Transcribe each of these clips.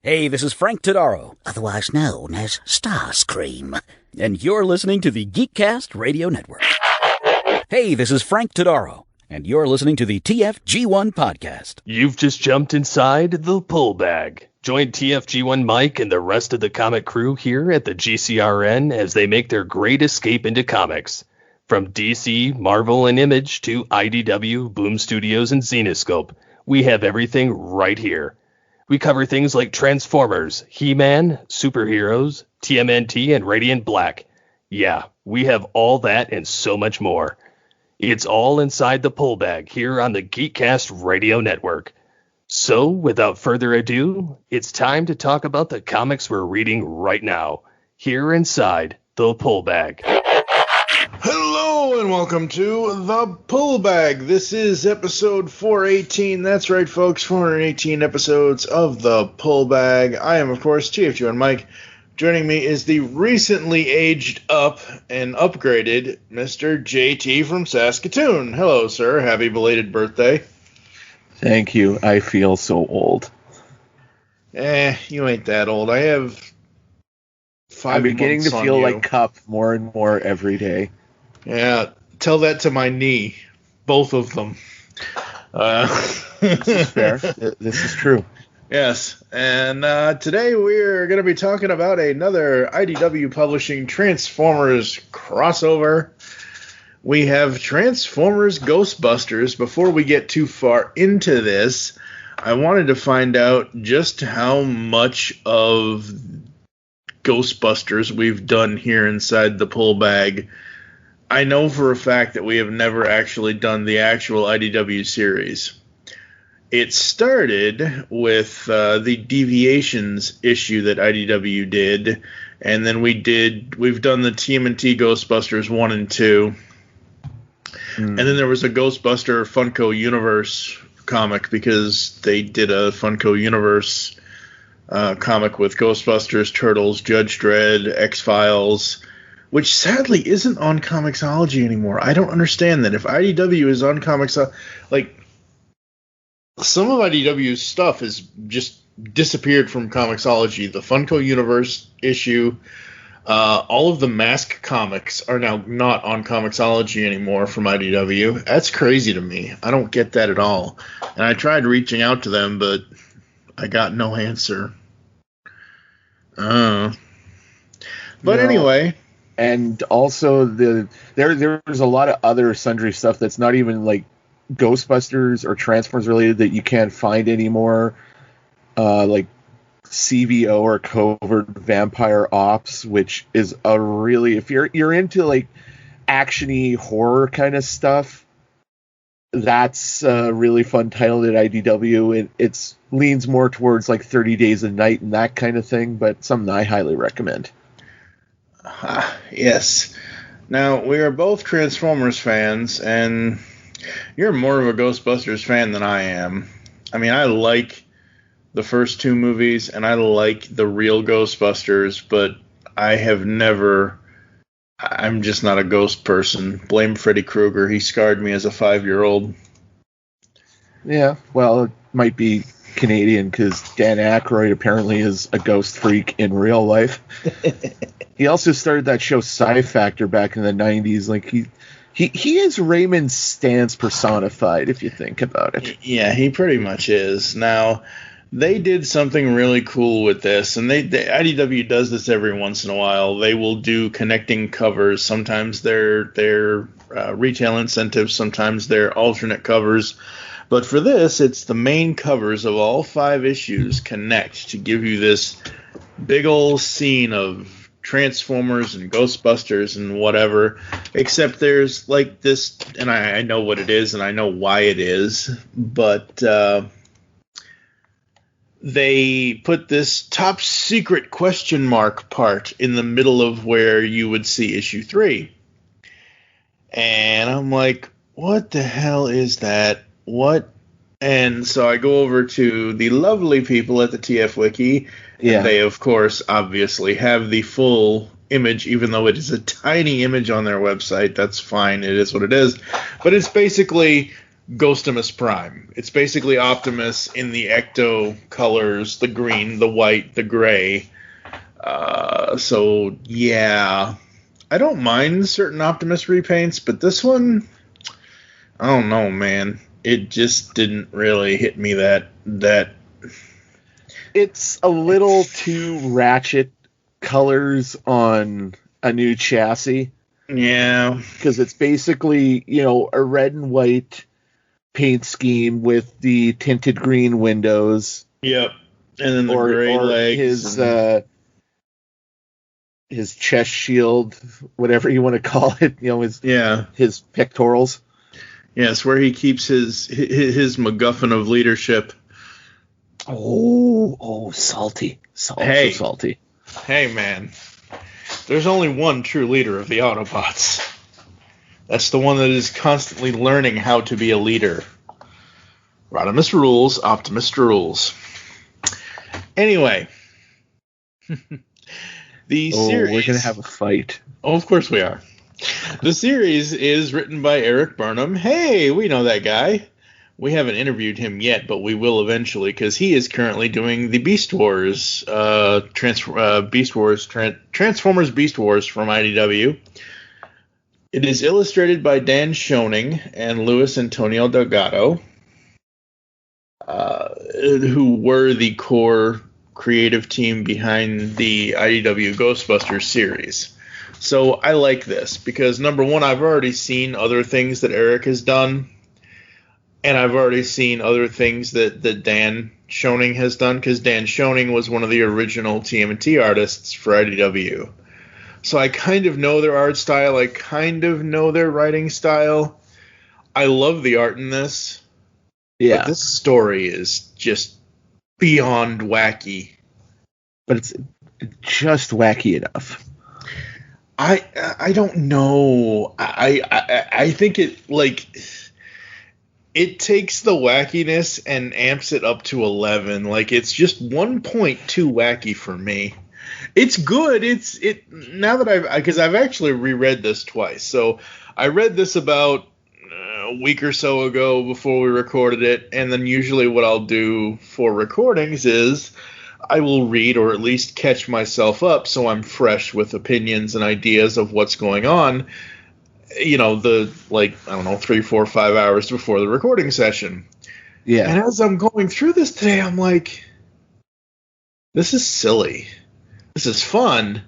Hey, this is Frank Todaro, otherwise known as Starscream. And you're listening to the Geekcast Radio Network. Hey, this is Frank Todaro, and you're listening to the TFG1 podcast. You've just jumped inside the pull bag. Join TFG1 Mike and the rest of the comic crew here at the GCRN as they make their great escape into comics. From DC, Marvel, and Image to IDW, Boom Studios, and Zenescope, we have everything right here. We cover things like Transformers, He-Man, superheroes, TMNT, and Radiant Black. Yeah, we have all that and so much more. It's all inside the pull bag here on the Geekcast Radio Network. So, without further ado, it's time to talk about the comics we're reading right now, here inside the pull bag. Hello and welcome to the Pull Bag. This is episode 418. That's right, folks, 418 episodes of the Pull Bag. I am, of course, TFG1 Mike. Joining me is the recently aged up and upgraded Mr. JT from Saskatoon. Hello, sir. Happy belated birthday. Thank you. I feel so old. You ain't that old. I have 5 I'm beginning to months feel on you. like Cup more and more every day. Yeah, tell that to my knee. Both of them. This is fair. This is true. Yes, and today we're going to be talking about another IDW Publishing Transformers crossover. We have Transformers-Ghostbusters. Before we get too far into this, I wanted to find out just how much of Ghostbusters we've done here inside the pull bag. I know for a fact that we have never actually done the actual IDW series. It started with the Deviations issue that IDW did, and then we've done the TMNT Ghostbusters 1 and 2. And then there was a Ghostbuster Funko Universe comic because they did a Funko Universe comic with Ghostbusters, Turtles, Judge Dredd, X-Files, which sadly isn't on Comixology anymore. I don't understand that. If IDW is on Comixology, like, some of IDW's stuff has just disappeared from Comixology. The Funko Universe issue, all of the Mask comics are now not on Comixology anymore from IDW. That's crazy to me. I don't get that at all. And I tried reaching out to them, but I got no answer. But anyway. And also there's a lot of other sundry stuff that's not even like Ghostbusters or Transformers related that you can't find anymore. Like CVO or Covert Vampire Ops, which is a really, if you're into like actiony horror kind of stuff, that's a really fun title at IDW. It leans more towards like 30 Days a Night and that kind of thing, but something I highly recommend. Yes. Now, we are both Transformers fans, and you're more of a Ghostbusters fan than I am. I mean, I like the first 2 movies, and I like the real Ghostbusters, but I'm just not a ghost person. Blame Freddy Krueger. He scarred me as a 5-year-old. Yeah, well, it might be Canadian because Dan Aykroyd apparently is a ghost freak in real life. He also started that show Sci Factor back in the 90s. Like he is Raymond Stantz personified, if you think about it. Yeah, he pretty much is. Now, they did something really cool with this, and IDW does this every once in a while. They will do connecting covers. Sometimes they're retail incentives, sometimes they're alternate covers. But for this, it's the main covers of all 5 issues connect to give you this big old scene of Transformers and Ghostbusters and whatever, except there's like this, and I know what it is and I know why it is, but they put this top secret question mark part in the middle of where you would see issue 3. And I'm like, what the hell is that? What? And so I go over to the lovely people at the TF Wiki. Yeah. And they, of course, obviously have the full image, even though it is a tiny image on their website. That's fine. It is what it is. But it's basically Ghostimus Prime. It's basically Optimus in the Ecto colors, the green, the white, the gray. So, yeah. I don't mind certain Optimus repaints, but this one, I don't know, man. It just didn't really hit me that... It's a little too ratchet colors on a new chassis. Yeah. Because it's basically, a red and white paint scheme with the tinted green windows. Yep. And then the gray legs. His chest shield, whatever you want to call it, his pectorals. Yes, where he keeps his MacGuffin of leadership. Oh, salty. Hey. So salty. Hey, man. There's only one true leader of the Autobots. That's the one that is constantly learning how to be a leader. Rodimus rules, Optimus rules. Anyway. The series... we're going to have a fight. Oh, of course we are. The series is written by Eric Burnham. Hey, we know that guy. We haven't interviewed him yet, but we will eventually, because he is currently doing the Beast Wars, Transformers Beast Wars from IDW. It is illustrated by Dan Schoening and Luis Antonio Delgado, who were the core creative team behind the IDW Ghostbusters series. So I like this because, number one, I've already seen other things that Eric has done, and I've already seen other things that Dan Schoening has done, because Dan Schoening was one of the original TMNT artists for IDW. So I kind of know their art style. I kind of know their writing style. I love the art in this. Yeah. But this story is just beyond wacky. But it's just wacky enough. I don't know. I think it it takes the wackiness and amps it up to 11. Like, it's just 1.2 wacky for me. It's good. Now that because I've actually reread this twice. So I read this about a week or so ago before we recorded it, and then usually what I'll do for recordings is I will read or at least catch myself up so I'm fresh with opinions and ideas of what's going on, 3, 4, 5 hours before the recording session. Yeah. And as I'm going through this today, I'm like, this is silly. This is fun,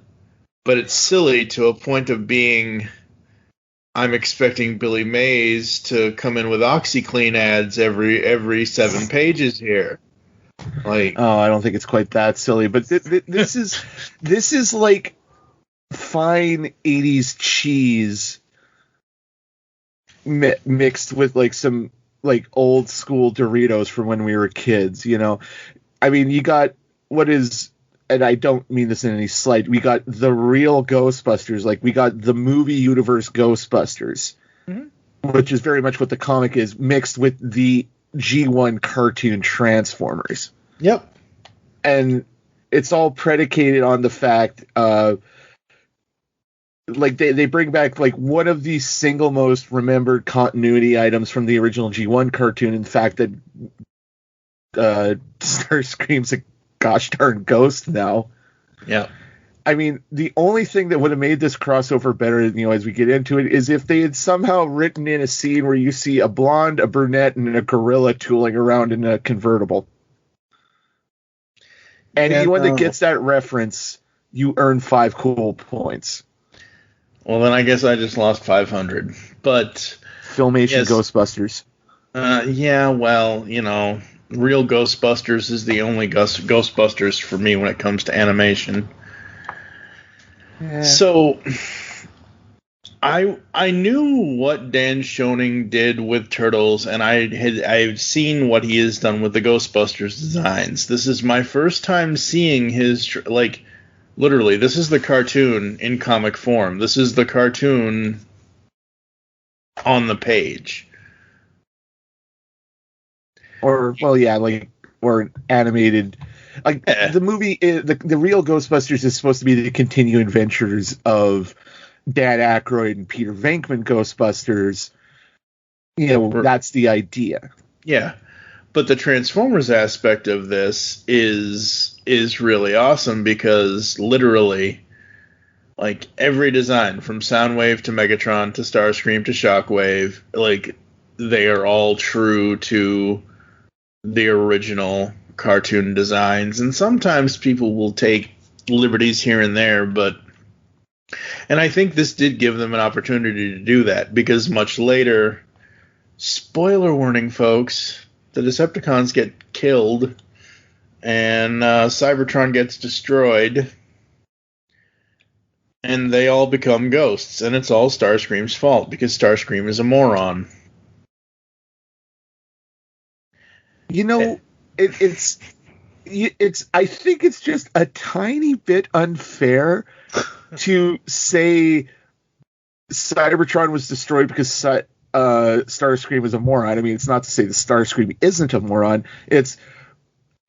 but it's silly to a point of being, I'm expecting Billy Mays to come in with OxyClean ads every 7 pages here. I don't think it's quite that silly, but this is like fine 80s cheese mixed with like some like old school Doritos from when we were kids, I mean, you got what is, and I don't mean this in any slight, we got the real Ghostbusters, like we got the movie universe Ghostbusters, which is very much what the comic is, mixed with the G1 cartoon Transformers. Yep. And it's all predicated on the fact they bring back like one of the single most remembered continuity items from the original G1 cartoon, in fact that Starscream's a gosh darn ghost now. Yeah. I mean, the only thing that would have made this crossover better, as we get into it, is if they had somehow written in a scene where you see a blonde, a brunette, and a gorilla tooling around in a convertible. Anyone that gets that reference, you earn 5 cool points. Well, then I guess I just lost 500. But Filmation yes. Ghostbusters. Yeah, well, real Ghostbusters is the only Ghostbusters for me when it comes to animation. Yeah. So I knew what Dan Schoening did with Turtles, and I've seen what he has done with the Ghostbusters designs. This is my first time seeing his literally, this is the cartoon in comic form. This is the cartoon on the page. Or animated. The movie, the real Ghostbusters is supposed to be the continuing adventures of Dan Aykroyd and Peter Venkman Ghostbusters. that's the idea. Yeah. But the Transformers aspect of this is really awesome because literally, like, every design from Soundwave to Megatron to Starscream to Shockwave, like, they are all true to the original cartoon designs. And sometimes people will take liberties here and there, and I think this did give them an opportunity to do that because much later, spoiler warning, folks, the Decepticons get killed and Cybertron gets destroyed and they all become ghosts, and it's all Starscream's fault because Starscream is a moron. It's I think it's just a tiny bit unfair to say Cybertron was destroyed because Starscream is a moron. I mean, it's not to say that Starscream isn't a moron. It's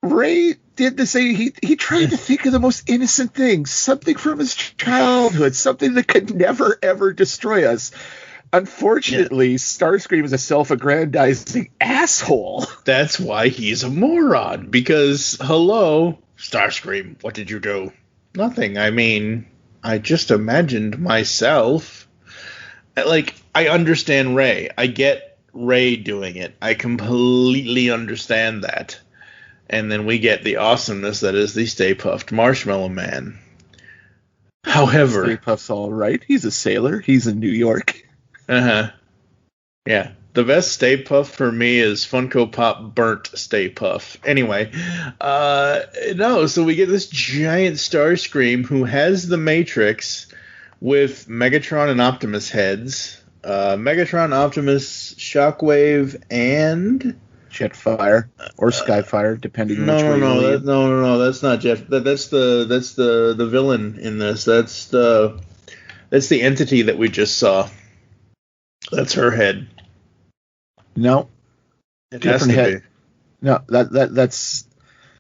Ray did the same. He tried to think of the most innocent things, something from his childhood, something that could never, ever destroy us. Unfortunately, Starscream is a self-aggrandizing asshole. That's why he's a moron. Because, hello, Starscream, what did you do? Nothing. I mean, I just imagined myself. Like, I understand Ray. I get Ray doing it. I completely understand that. And then we get the awesomeness that is the Stay Puft Marshmallow Man. However... Stay Puft's all right. He's a sailor. He's in New York. Uh-huh. Yeah. The best Stay Puft for me is Funko Pop Burnt Stay Puft. Anyway, so we get this giant Starscream who has the Matrix with Megatron and Optimus heads. Megatron, Optimus, Shockwave, and... Jetfire or Skyfire, depending on which way you lean. No, that's not Jet. That's the villain in this. That's the entity that we just saw. That's her head. No, it different has to head. Be. No, that's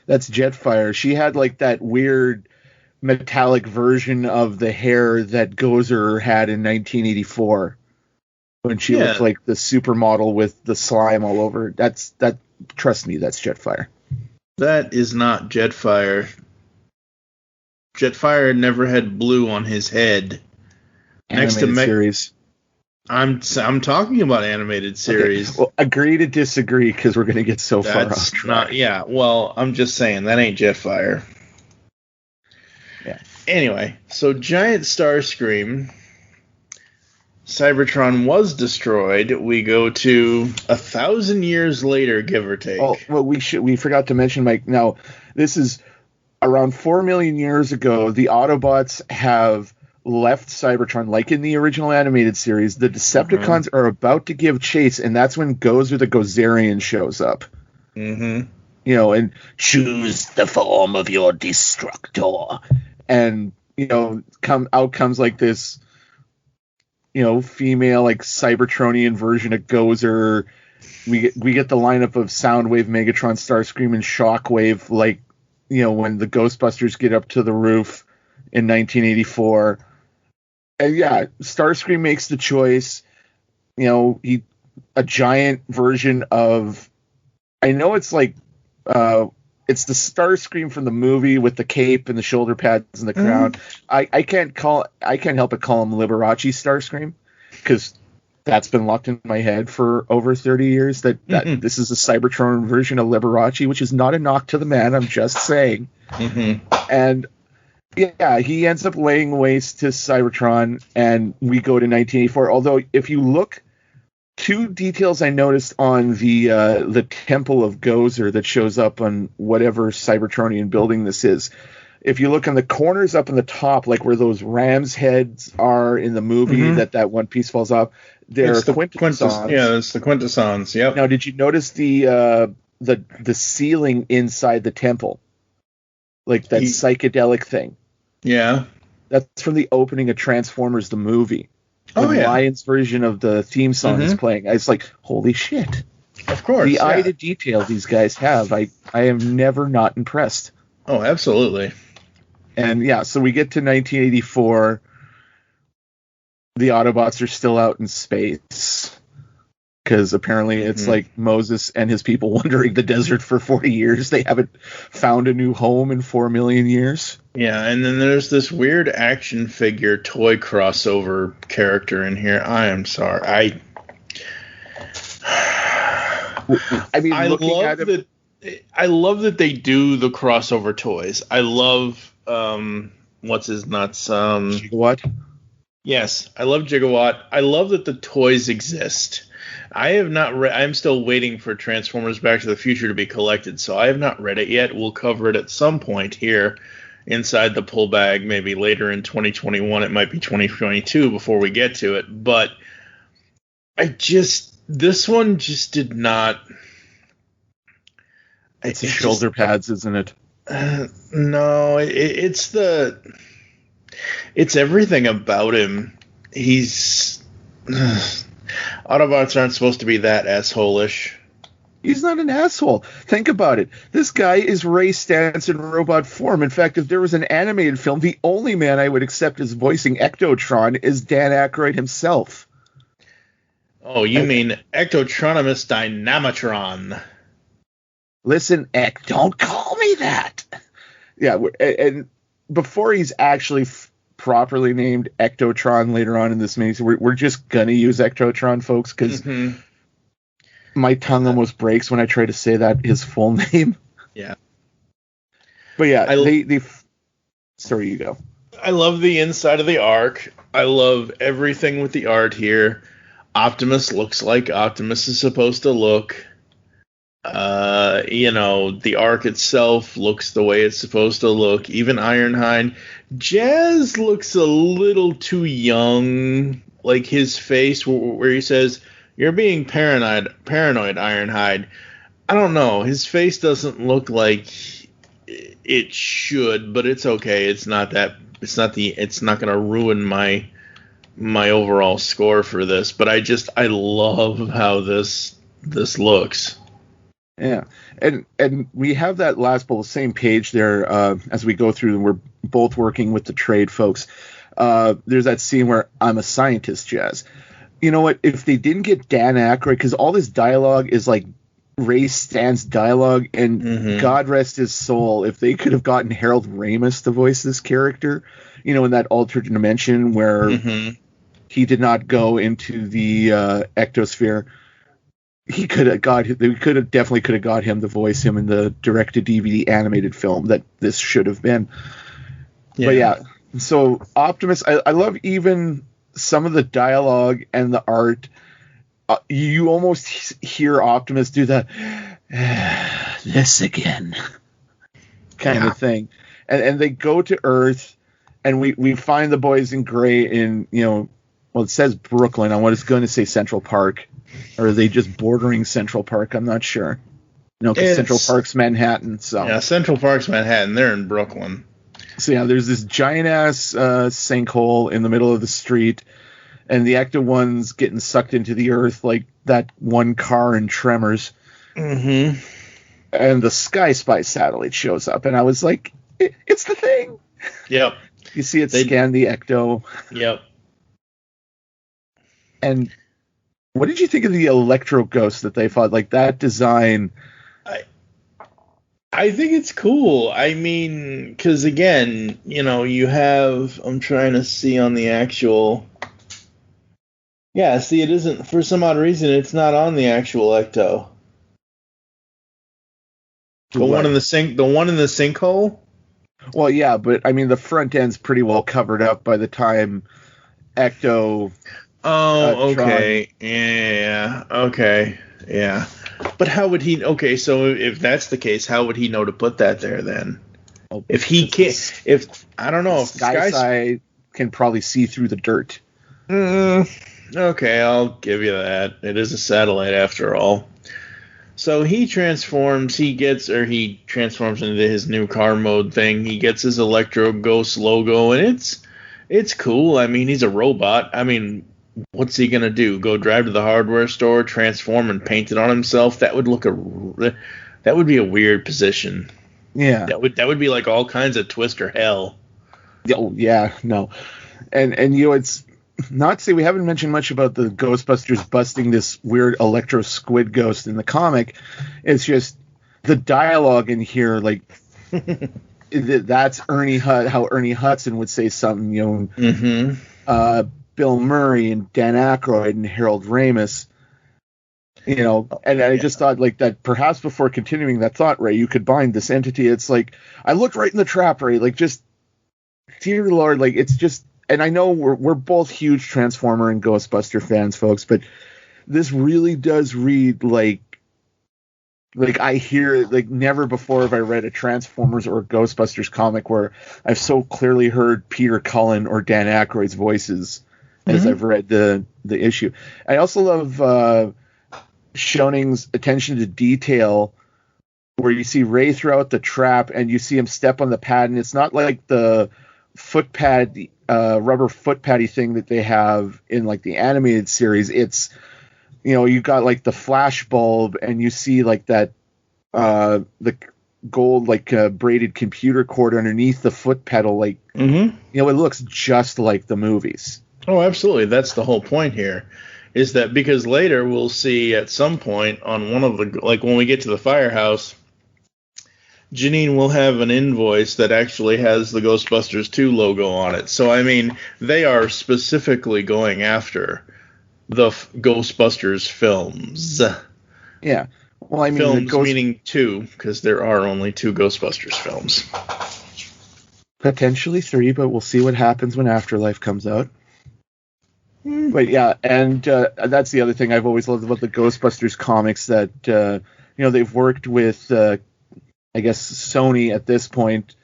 Jetfire. She had like that weird metallic version of the hair that Gozer had in 1984 when she looked like the supermodel with the slime all over. Trust me, that's Jetfire. That is not Jetfire. Jetfire never had blue on his head. Animated series. I'm talking about animated series. Okay. Well, agree to disagree because we're going to get so far off track. Well, I'm just saying that ain't Jetfire. Yeah. Anyway, so giant Starscream, Cybertron was destroyed. We go to 1,000 years later, give or take. Oh, well, we forgot to mention, Mike. Now, this is around 4 million years ago. The Autobots have left Cybertron, like in the original animated series. The Decepticons are about to give chase, and that's when Gozer the Gozerian shows up. Mm-hmm. And choose the form of your destructor. And, out comes like this, female, like Cybertronian version of Gozer. We get the lineup of Soundwave, Megatron, Starscream, and Shockwave, like, when the Ghostbusters get up to the roof in 1984. And yeah, Starscream makes the choice. A giant version of, I know it's like, it's the Starscream from the movie with the cape and the shoulder pads and the crown. I can't help but call him Liberace Starscream because that's been locked in my head for over 30 years. That this is a Cybertron version of Liberace, which is not a knock to the man. I'm just saying. Mm-hmm. And yeah, he ends up laying waste to Cybertron, and we go to 1984. Although, if you look, two details I noticed on the Temple of Gozer that shows up on whatever Cybertronian building this is. If you look in the corners up in the top, like where those ram's heads are in the movie, that one piece falls off, they're quintessons. Yeah, it's the quintessons. Yep. Now, did you notice the ceiling inside the temple? Like that psychedelic thing. Yeah. That's from the opening of Transformers the movie. Oh, yeah. Lion's version of the theme song is playing. It's like, holy shit. Of course. The eye to detail these guys have. I am never not impressed. Oh, absolutely. And yeah, so we get to 1984. The Autobots are still out in space. because apparently it's like Moses and his people wandering the desert for 40 years. They haven't found a new home in 4 million years. Yeah, and then there's this weird action figure toy crossover character in here. I am sorry. I mean, I love that they do the crossover toys. I love what's his nuts? Gigawatt? Yes, I love Gigawatt. I love that the toys exist. I have not read. I'm still waiting for Transformers Back to the Future to be collected, so I have not read it yet. We'll cover it at some point here inside the pull bag, maybe later in 2021. It might be 2022 before we get to it, but this one just did not. It's the shoulder pads, isn't it? No, it's everything about him. He's Autobots aren't supposed to be that asshole-ish. He's not an asshole. Think about it. This guy is Ray Stantz in robot form. In fact, if there was an animated film, the only man I would accept as voicing Ectotron is Dan Aykroyd himself. Oh, you mean Ectotronimus Dynamitron. Listen, Ek, don't call me that. Yeah, and before he's actually properly named Ectotron later on in this miniseries, we're just going to use Ectotron, folks, because my tongue almost breaks when I try to say that his full name. Yeah. But yeah, sorry, you go. I love the inside of the Ark. I love everything with the art here. Optimus looks like Optimus is supposed to look. The Ark itself looks the way it's supposed to look. Even Ironhide. Jazz looks a little too young. Like his face where he says, "You're being paranoid, Ironhide." I don't know. His face doesn't look like it should, but it's okay. It's not going to ruin my overall score for this, but I love how this looks. Yeah, and we have that last bullet, same page there as we go through, and we're both working with the trade folks. There's that scene where I'm a scientist, Jazz. You know what? If they didn't get Dan Aykroyd, because all this dialogue is like Ray Stantz dialogue, and God rest his soul, if they could have gotten Harold Ramis to voice this character, in that alternate dimension where he did not go into the ectosphere. They could have definitely got him to voice him in the direct-to-DVD animated film that this should have been. Yeah. But yeah, so Optimus, I love even some of the dialogue and the art. You almost hear Optimus do the this again kind of thing. And they go to Earth, and we find the boys in gray in, it says Brooklyn. I was going to say Central Park. Or are they just bordering Central Park? I'm not sure. Because Central Park's Manhattan. So yeah, Central Park's Manhattan. They're in Brooklyn. So yeah, there's this giant-ass sinkhole in the middle of the street, and the Ecto-1's getting sucked into the earth like that one car in Tremors. And the Sky Spy satellite shows up, and I was like, it's the thing. Yep. You see it scan the Ecto. Yep. And what did you think of the Electro Ghost that they fought? Like that design. I think it's cool. I mean, because again, you have. I'm trying to see on the actual. Yeah, see, it isn't, for some odd reason. It's not on the actual Ecto. The one in the sinkhole. Well, yeah, but I mean, the front end's pretty well covered up by the time Ecto. Oh, okay. Yeah. Okay. Yeah. But how would he? Okay, so if that's the case, how would he know to put that there then? If he can't, I don't know, if Sky can probably see through the dirt. Okay, I'll give you that. It is a satellite after all. So he transforms. He transforms into his new car mode thing. He gets his Electro Ghost logo, and it's cool. I mean, he's a robot. I mean, what's he gonna do? Go drive to the hardware store, transform, and paint it on himself? That would be a weird position. Yeah, that would be like all kinds of Twister hell. Oh yeah, no, and it's not to say we haven't mentioned much about the Ghostbusters busting this weird electro squid ghost in the comic. It's just the dialogue in here, like that's how Ernie Hudson would say something, Bill Murray and Dan Aykroyd and Harold Ramis, and I just thought like that perhaps before continuing that thought, Ray, you could bind this entity. It's like, I looked right in the trap, Ray, like just, dear Lord, like it's just, and I know we're both huge Transformer and Ghostbuster fans, folks, but this really does read like I hear, like never before have I read a Transformers or a Ghostbusters comic where I've so clearly heard Peter Cullen or Dan Aykroyd's voices as I've read the issue. I also love Schoning's attention to detail, where you see Ray throughout the trap and you see him step on the pad, and it's not like the foot pad, rubber foot paddy thing that they have in like the animated series. It's, you got like the flash bulb, and you see like that the gold like braided computer cord underneath the foot pedal, like it looks just like the movies. Oh, absolutely. That's the whole point here, is that because later we'll see at some point on one of the, like when we get to the firehouse, Janine will have an invoice that actually has the Ghostbusters 2 logo on it. So, I mean, they are specifically going after the Ghostbusters films. Yeah. Well, I mean, films meaning 2, because there are only 2 Ghostbusters films. Potentially 3, but we'll see what happens when Afterlife comes out. But yeah, and that's the other thing I've always loved about the Ghostbusters comics, that they've worked with I guess Sony at this point,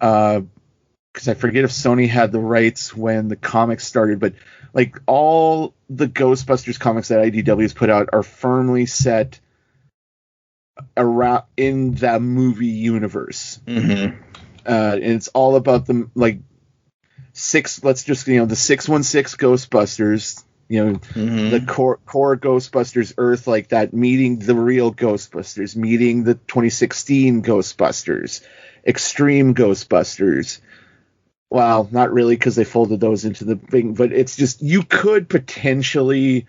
because I forget if Sony had the rights when the comics started, but like all the Ghostbusters comics that IDW has put out are firmly set around in that movie universe, and it's all about them, like the 616 Ghostbusters, the core Ghostbusters Earth, like that, meeting the real Ghostbusters, meeting the 2016 Ghostbusters, Extreme Ghostbusters. Well, not really, because they folded those into the thing, but it's just, you could potentially,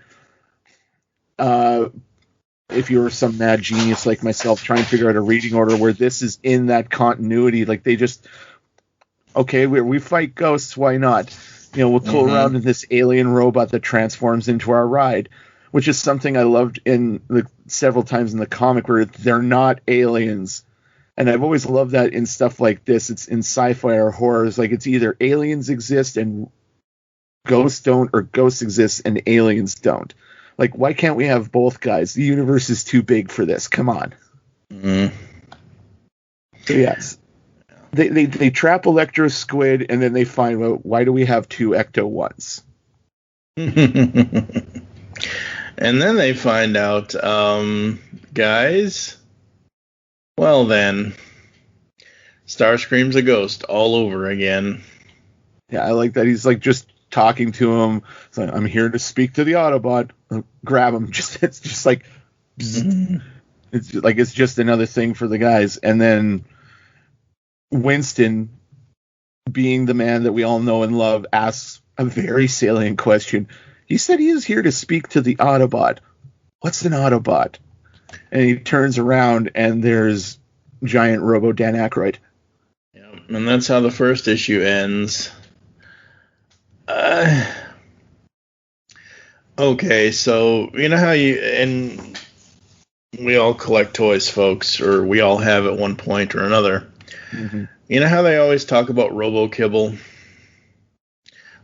if you were some mad genius like myself, try and figure out a reading order where this is in that continuity. Like they just, okay, we fight ghosts, why not? We'll pull around in this alien robot that transforms into our ride, which is something I loved in several times in the comic, where they're not aliens. And I've always loved that in stuff like this. It's in sci-fi or horrors, like it's either aliens exist and ghosts don't, or ghosts exist and aliens don't. Like, why can't we have both, guys? The universe is too big for this. Come on. So yes. They trap Electro Squid, and then they find out, why do we have 2 Ecto-1s? And then they find out, guys, well then, Starscream's a ghost all over again. Yeah, I like that. He's like just talking to him. It's like, I'm here to speak to the Autobot. Grab him. It's just like, it's like, it's just another thing for the guys. And then Winston, being the man that we all know and love, asks a very salient question. He said he is here to speak to the Autobot. What's an Autobot? And he turns around, and there's giant Robo Dan Aykroyd. Yeah, and that's how the first issue ends. Okay, so you know how and we all collect toys, folks, or we all have at one point or another. You know how they always talk about Robo Kibble?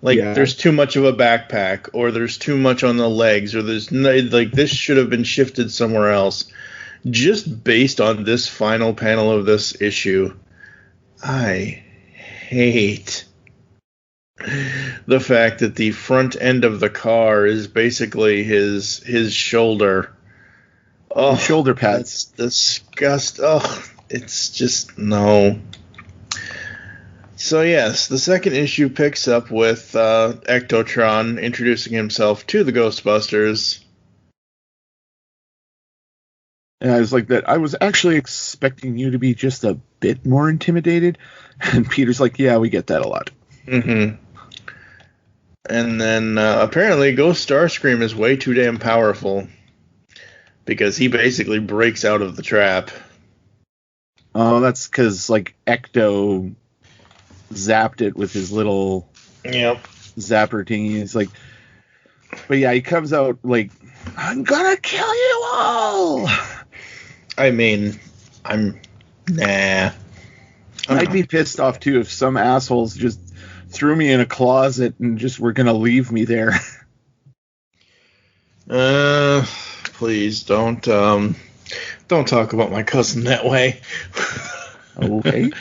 Like, there's too much of a backpack, or there's too much on the legs, or there's like this should have been shifted somewhere else. Just based on this final panel of this issue, I hate the fact that the front end of the car is basically his shoulder. Oh, shoulder pads. That's disgusting. Oh, it's just no. So yes, the second issue picks up with Ectotron introducing himself to the Ghostbusters. And I was like, that I was actually expecting you to be just a bit more intimidated. And Peter's like, yeah, we get that a lot. And then apparently Ghost Starscream is way too damn powerful because he basically breaks out of the trap. Oh, that's because like Ecto zapped it with his little zapper thingy. It's like, but yeah, he comes out like, I'm gonna kill you all. I mean, nah. I'd be pissed off too if some assholes just threw me in a closet and just were gonna leave me there. Please don't talk about my cousin that way. Okay.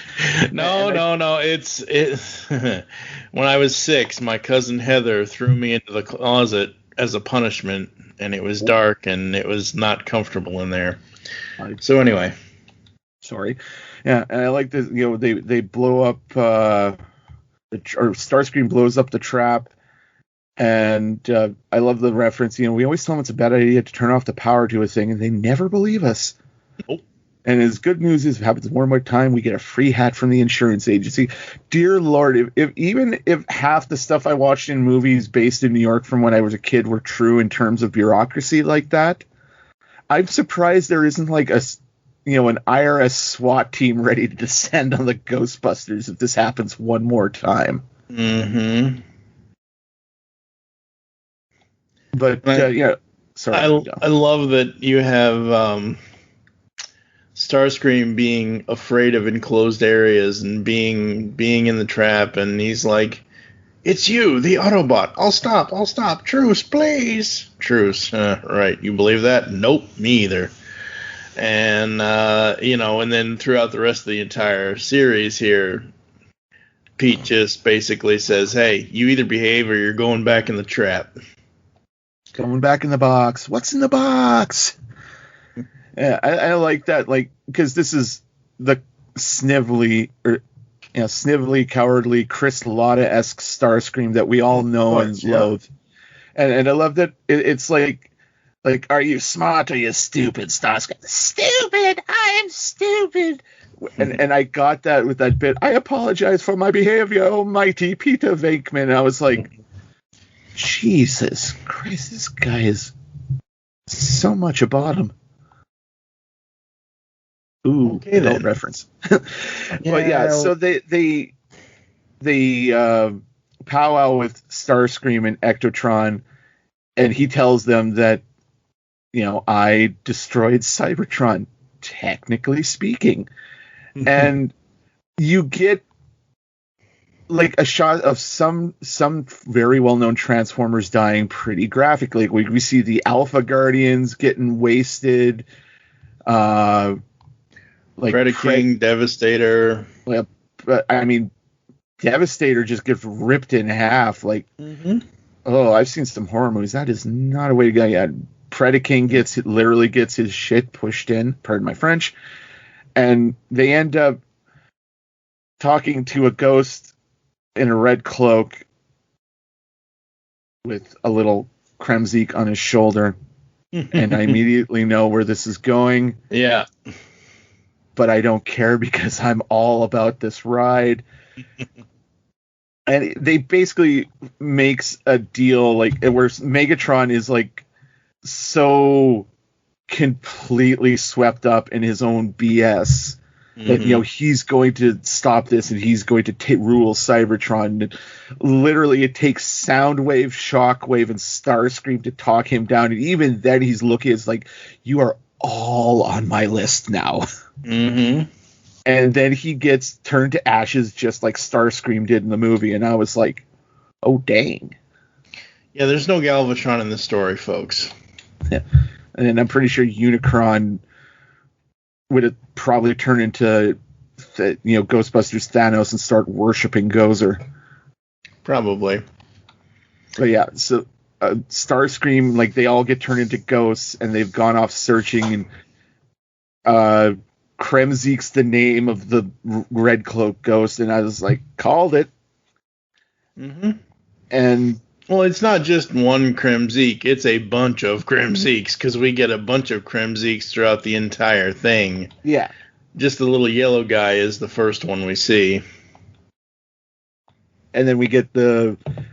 No. It's when I was 6, my cousin Heather threw me into the closet as a punishment, and it was dark and it was not comfortable in there. So anyway, sorry. Yeah, and I like this. You know, they blow up, or Starscream blows up the trap, and I love the reference. You know, we always tell them it's a bad idea to turn off the power to a thing, and they never believe us. Nope. And as good news is, if it happens one more time, we get a free hat from the insurance agency. Dear Lord, if half the stuff I watched in movies based in New York from when I was a kid were true in terms of bureaucracy like that, I'm surprised there isn't like an IRS SWAT team ready to descend on the Ghostbusters if this happens one more time. Mm-hmm. But sorry. I love that you have Starscream being afraid of enclosed areas and being in the trap, and he's like, "It's you, the Autobot. I'll stop. Truce, please. Truce." Right. You believe that? Nope, me either. And, and then throughout the rest of the entire series here, Pete just basically says, hey, you either behave or you're going back in the trap. Going back in the box. What's in the box? Yeah, I like that, like, because this is the snivelly, cowardly, Chris Latta-esque Starscream that we all know and loathe. And I love that it's like, are you smart or you stupid, Starscream? Stupid! I am stupid! And I got that with that bit. I apologize for my behavior, almighty Peter Venkman. And I was like, Jesus Christ, this guy is so much a bottom. Ooh, okay, adult reference. But yeah, so they powwow with Starscream and Ectotron, and he tells them that, I destroyed Cybertron, technically speaking. And you get like a shot of some very well-known Transformers dying pretty graphically. We see the Alpha Guardians getting wasted. Like Predaking, Devastator. Well, but I mean, Devastator just gets ripped in half. Like, oh, I've seen some horror movies. That is not a way to go. Yeah, Predaking literally gets his shit pushed in. Pardon my French. And they end up talking to a ghost in a red cloak with a little Kremzik on his shoulder. And I immediately know where this is going. Yeah. But I don't care because I'm all about this ride. And they basically makes a deal like where Megatron is like so completely swept up in his own BS that he's going to stop this and he's going to rule Cybertron. And literally, it takes Soundwave, Shockwave, and Starscream to talk him down. And even then, he's looking as like, you are all on my list now. Mm-hmm. And then he gets turned to ashes just like Starscream did in the movie. And I was like, oh, dang. Yeah, there's no Galvatron in this story, folks. Yeah. And I'm pretty sure Unicron would have probably turned into, Ghostbusters Thanos and start worshiping Gozer. Probably. But yeah, so Starscream, like, they all get turned into ghosts, and they've gone off searching, and Kremzik's the name of the red cloak ghost, and I was like, called it. Mm-hmm. And well, it's not just one Kremzik, it's a bunch of Kremziks, because we get a bunch of Kremziks throughout the entire thing. Yeah. Just the little yellow guy is the first one we see. and then we get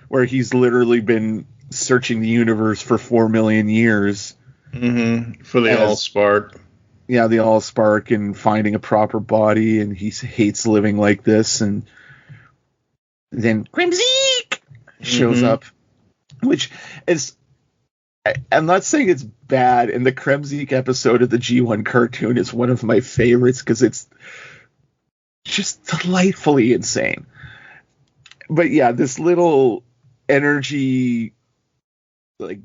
where he's literally been searching the universe for 4 million years. Mm-hmm. For the Allspark. Yeah, the Allspark, and finding a proper body, and he hates living like this, and then Kremzeek shows up, which is, I'm not saying it's bad, and the Kremzeek episode of the G1 cartoon is one of my favorites because it's just delightfully insane. But yeah, this little energy, like,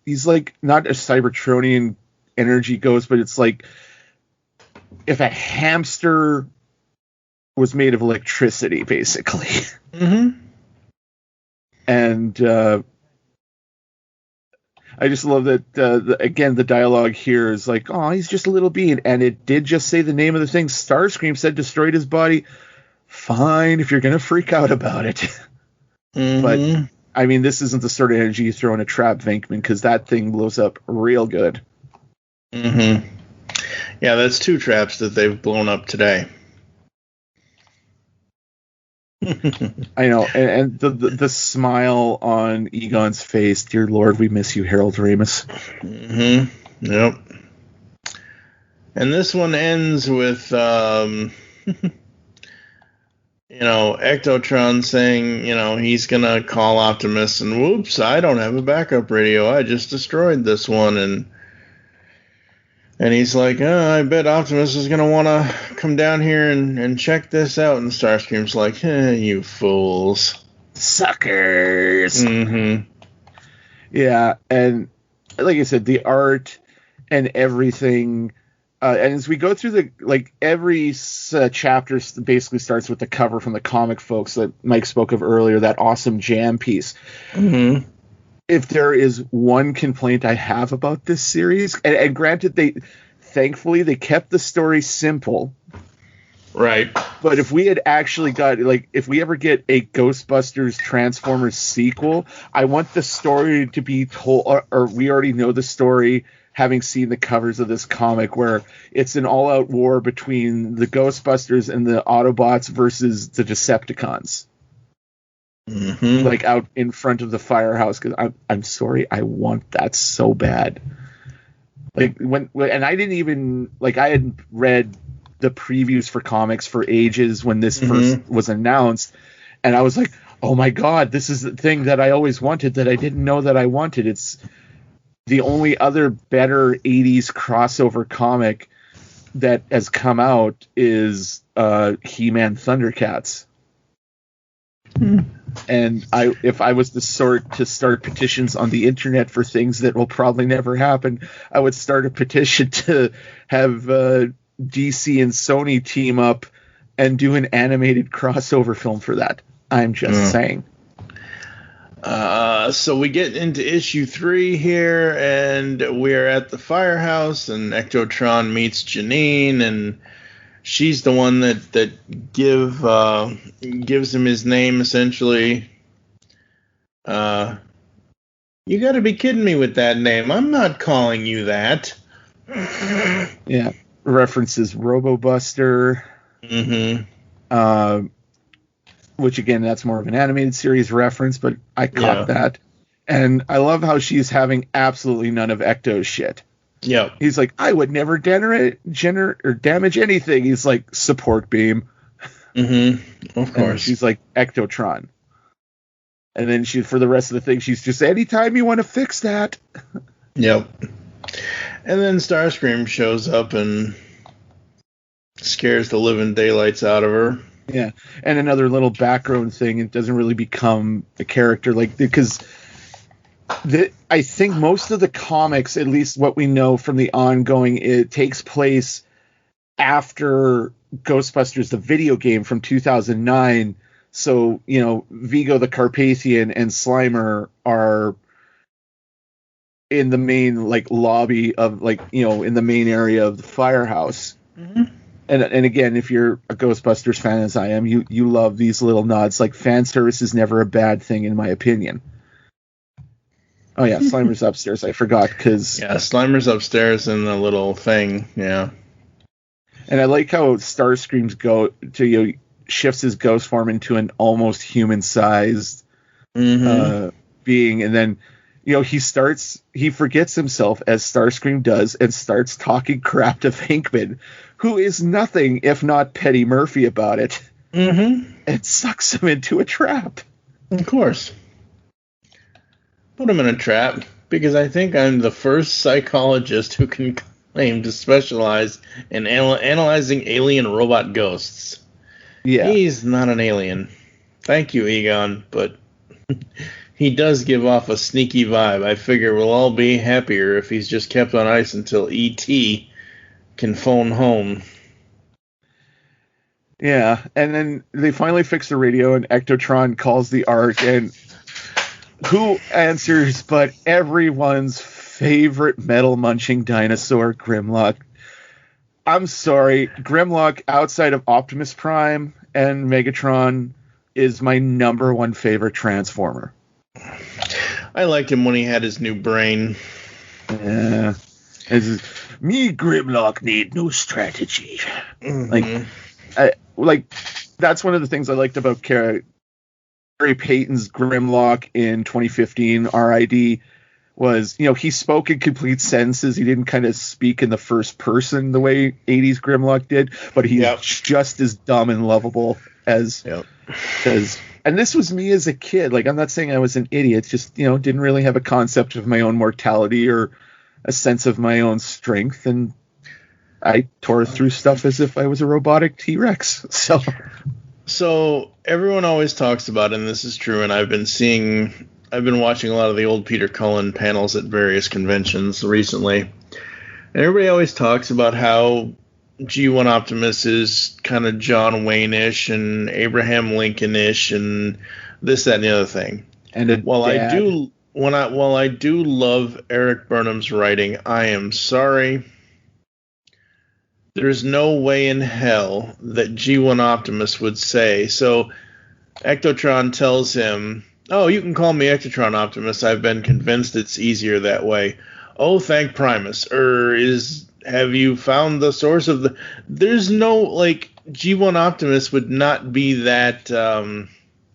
he's like not a Cybertronian energy ghost, but it's like if a hamster was made of electricity, basically. Mm-hmm. And I just love that, again, the dialogue here is like, oh, he's just a little being. And it did just say the name of the thing. Starscream said destroyed his body. Fine, if you're going to freak out about it. Mm-hmm. But, I mean, this isn't the sort of energy you throw in a trap, Venkman, because that thing blows up real good. Mm-hmm. Yeah, that's 2 traps that they've blown up today. I know, and the smile on Egon's face, dear Lord, we miss you, Harold Ramis. Mm-hmm. Yep. And this one ends with, Ectotron saying, he's going to call Optimus, and whoops, I don't have a backup radio. I just destroyed this one. And he's like, I bet Optimus is going to want to come down here and check this out. And Starscream's like, you fools. Suckers. Mm-hmm. Yeah, and like I said, the art and everything. And as we go through every chapter basically starts with the cover from the comic folks that Mike spoke of earlier, that awesome jam piece. Mm-hmm. If there is one complaint I have about this series, and granted, thankfully they kept the story simple, right? But if we had actually got, if we ever get a Ghostbusters Transformers sequel, I want the story to be told, or we already know the story, having seen the covers of this comic, where it's an all-out war between the Ghostbusters and the Autobots versus the Decepticons. Mm-hmm. Out in front of the firehouse, because I'm sorry, I want that so bad. And I didn't even I had read the previews for comics for ages when this first was announced, and I was like, oh my god, this is the thing that I always wanted that I didn't know that I wanted. It's the only other better 80s crossover comic that has come out is He-Man Thundercats. And if I was the sort to start petitions on the internet for things that will probably never happen, I would start a petition to have DC and Sony team up and do an animated crossover film for that. I'm just saying. So we get into issue 3 here, and we're at the firehouse, and Ectotron meets Janine, and she's the one that gives him his name, essentially. You got to be kidding me with that name. I'm not calling you that. Yeah, references Robo-Buster. Mm-hmm. Which, again, that's more of an animated series reference, but I caught that. And I love how she's having absolutely none of Ecto's shit. Yeah. He's like, I would never damage anything. He's like, support beam. Mm-hmm. Of course. And she's like, Ectotron. And then for the rest of the thing, she's just, anytime you want to fix that. Yep. And then Starscream shows up and scares the living daylights out of her. Yeah. And another little background thing, it doesn't really become a character, because I think most of the comics, at least what we know from the ongoing, it takes place after Ghostbusters, the video game from 2009. So, Vigo the Carpathian and Slimer are in the main lobby of in the main area of the firehouse. Mm-hmm. And again, if you're a Ghostbusters fan as I am, you love these little nods. Fan service is never a bad thing, in my opinion. Oh yeah, Slimer's upstairs. I forgot because Slimer's upstairs in the little thing. Yeah. And I like how Starscream's go to shifts his ghost form into an almost human-sized being, and then he forgets himself as Starscream does and starts talking crap to Venkman, who is nothing if not Petty Murphy about it, and sucks him into a trap. Of course. Put him in a trap because I think I'm the first psychologist who can claim to specialize in analyzing alien robot ghosts. Yeah. He's not an alien. Thank you, Egon, but he does give off a sneaky vibe. I figure we'll all be happier if he's just kept on ice until E.T. can phone home. Yeah, and then they finally fix the radio, and Ectotron calls the Ark, and who answers but everyone's favorite metal-munching dinosaur, Grimlock. I'm sorry, Grimlock, outside of Optimus Prime and Megatron, is my number one favorite Transformer. I liked him when he had his new brain. Yeah. Me, Grimlock, need no strategy. Like, that's one of the things I liked about Gary Payton's Grimlock in 2015 RID was, he spoke in complete sentences. He didn't kind of speak in the first person the way 80s Grimlock did, but he's just as dumb and lovable as... And this was me as a kid. Like, I'm not saying I was an idiot, just, didn't really have a concept of my own mortality or a sense of my own strength, and I tore through stuff as if I was a robotic T-Rex. So everyone always talks about, and this is true, and I've been watching a lot of the old Peter Cullen panels at various conventions recently, and everybody always talks about how G1 Optimus is kind of John Wayne-ish and Abraham Lincoln-ish and this, that, and the other thing. And while I do love Eric Burnham's writing, I am sorry. There's no way in hell that G1 Optimus would say. So Ectotron tells him, "Oh, you can call me Ectotron Optimus. I've been convinced it's easier that way." "Oh, thank Primus. Have you found the source of the..." There's no, G1 Optimus would not be that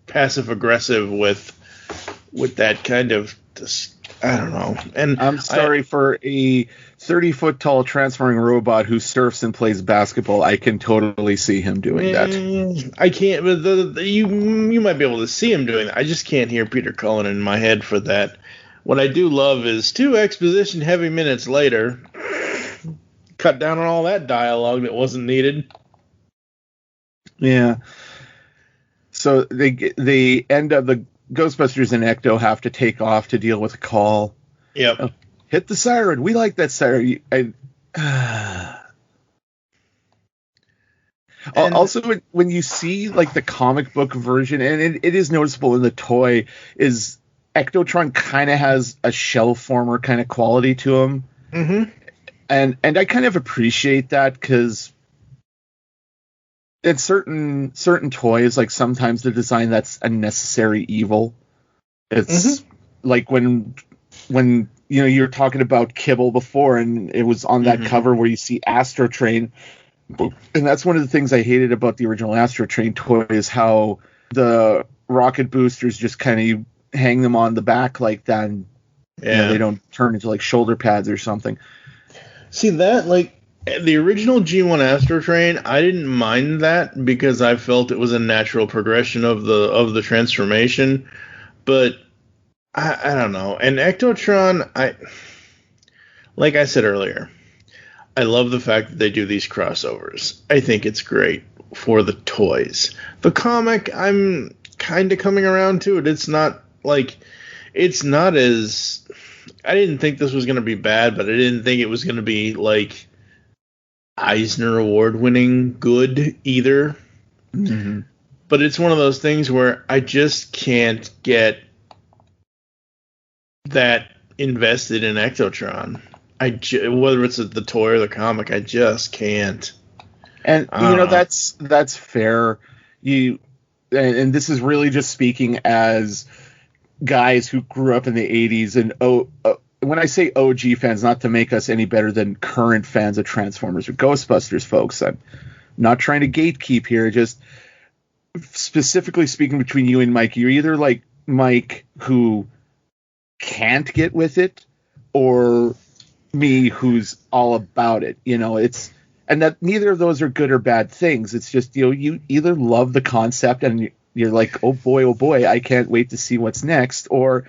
passive-aggressive with that kind of... I don't know. And I'm sorry, for a 30-foot-tall transforming robot who surfs and plays basketball, I can totally see him doing that. I can't... But you might be able to see him doing that. I just can't hear Peter Cullen in my head for that. What I do love is 2 exposition-heavy minutes later... cut down on all that dialogue that wasn't needed. Yeah. So they end up, the Ghostbusters and Ecto have to take off to deal with a call. Yep. Hit the siren. We like that siren. Also, when you see the comic book version, and it is noticeable in the toy, is Ectotron kind of has a shell former kind of quality to him. Mm-hmm. And I kind of appreciate that, because in certain toys, sometimes the design that's a necessary evil. It's like when you're talking about Kibble before, and it was on that cover where you see Astro Train, and that's one of the things I hated about the original Astro Train toy, is how the rocket boosters just kind of hang them on the back like that, and they don't turn into shoulder pads or something. See that, the original G1 Astro Train, I didn't mind that because I felt it was a natural progression of the transformation, but I don't know. And Ectotron, like I said earlier, I love the fact that they do these crossovers. I think it's great for the toys. The comic, I'm kind of coming around to it. It's not as... I didn't think this was going to be bad, but I didn't think it was going to be Eisner Award-winning good either. Mm-hmm. But it's one of those things where I just can't get that invested in Ectotron. Whether it's the toy or the comic, I just can't. And that's fair. And this is really just speaking as guys who grew up in the 80s, and when I say OG fans, not to make us any better than current fans of Transformers or Ghostbusters, folks. I'm not trying to gatekeep here. Just specifically speaking between you and Mike, you're either like Mike who can't get with it, or me who's all about it. And that neither of those are good or bad things. It's just, you either love the concept and you're like, oh boy, I can't wait to see what's next, or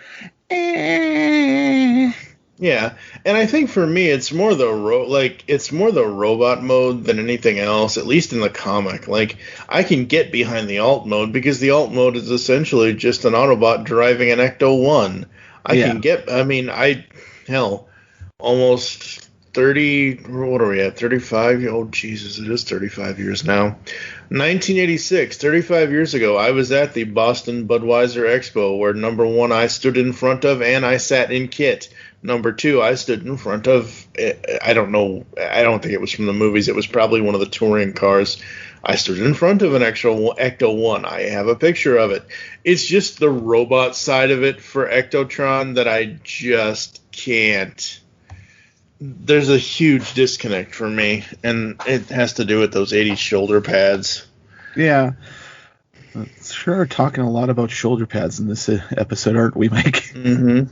Yeah, and I think for me, it's more the robot mode than anything else. At least in the comic, like I can get behind the alt mode because the alt mode is essentially just an Autobot driving an Ecto-1. Almost 30. What are we at? 35. Oh Jesus, it is 35 years now. 1986, 35 years ago, I was at the Boston Budweiser Expo, where number 1 I stood in front of and I sat in kit. Number 2, I stood in front of, I don't know, I don't think it was from the movies. It was probably one of the touring cars. I stood in front of an Ecto-1. I have a picture of it. It's just the robot side of it for Ectotron that I just can't. There's a huge disconnect for me, and it has to do with those 80s shoulder pads. Yeah. Sure, talking a lot about shoulder pads in this episode, aren't we, Mike? Mm-hmm.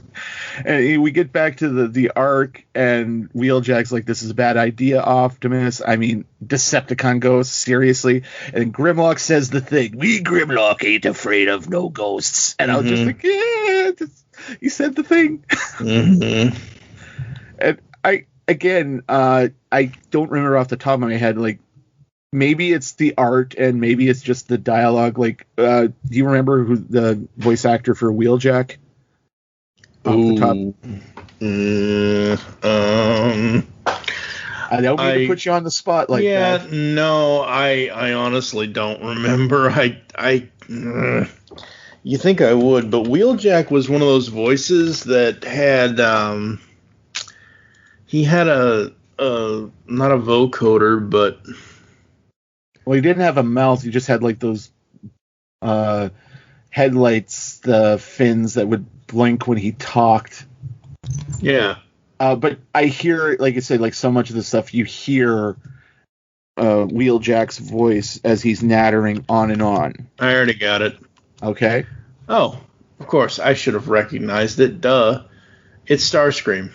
And we get back to the arc, and Wheeljack's like, this is a bad idea, Optimus. I mean, Decepticon ghosts, seriously. And Grimlock says the thing, we Grimlock ain't afraid of no ghosts. And I was just like, yeah, you said the thing. Mm-hmm. And I don't remember off the top of my head, like, maybe it's the art and maybe it's just the dialogue. Like, do you remember who the voice actor for Wheeljack? Off the top. I don't mean to put you on the spot like that. Yeah, no, I honestly don't remember. You think I would, but Wheeljack was one of those voices that had he had a not a vocoder, but well, he didn't have a mouth. He just had like those headlights, the fins that would blink when he talked. Yeah. But I hear, like I said, like so much of the stuff you hear Wheeljack's voice as he's nattering on and on. I already got it. Okay. Oh, of course. I should have recognized it. Duh. It's Starscream.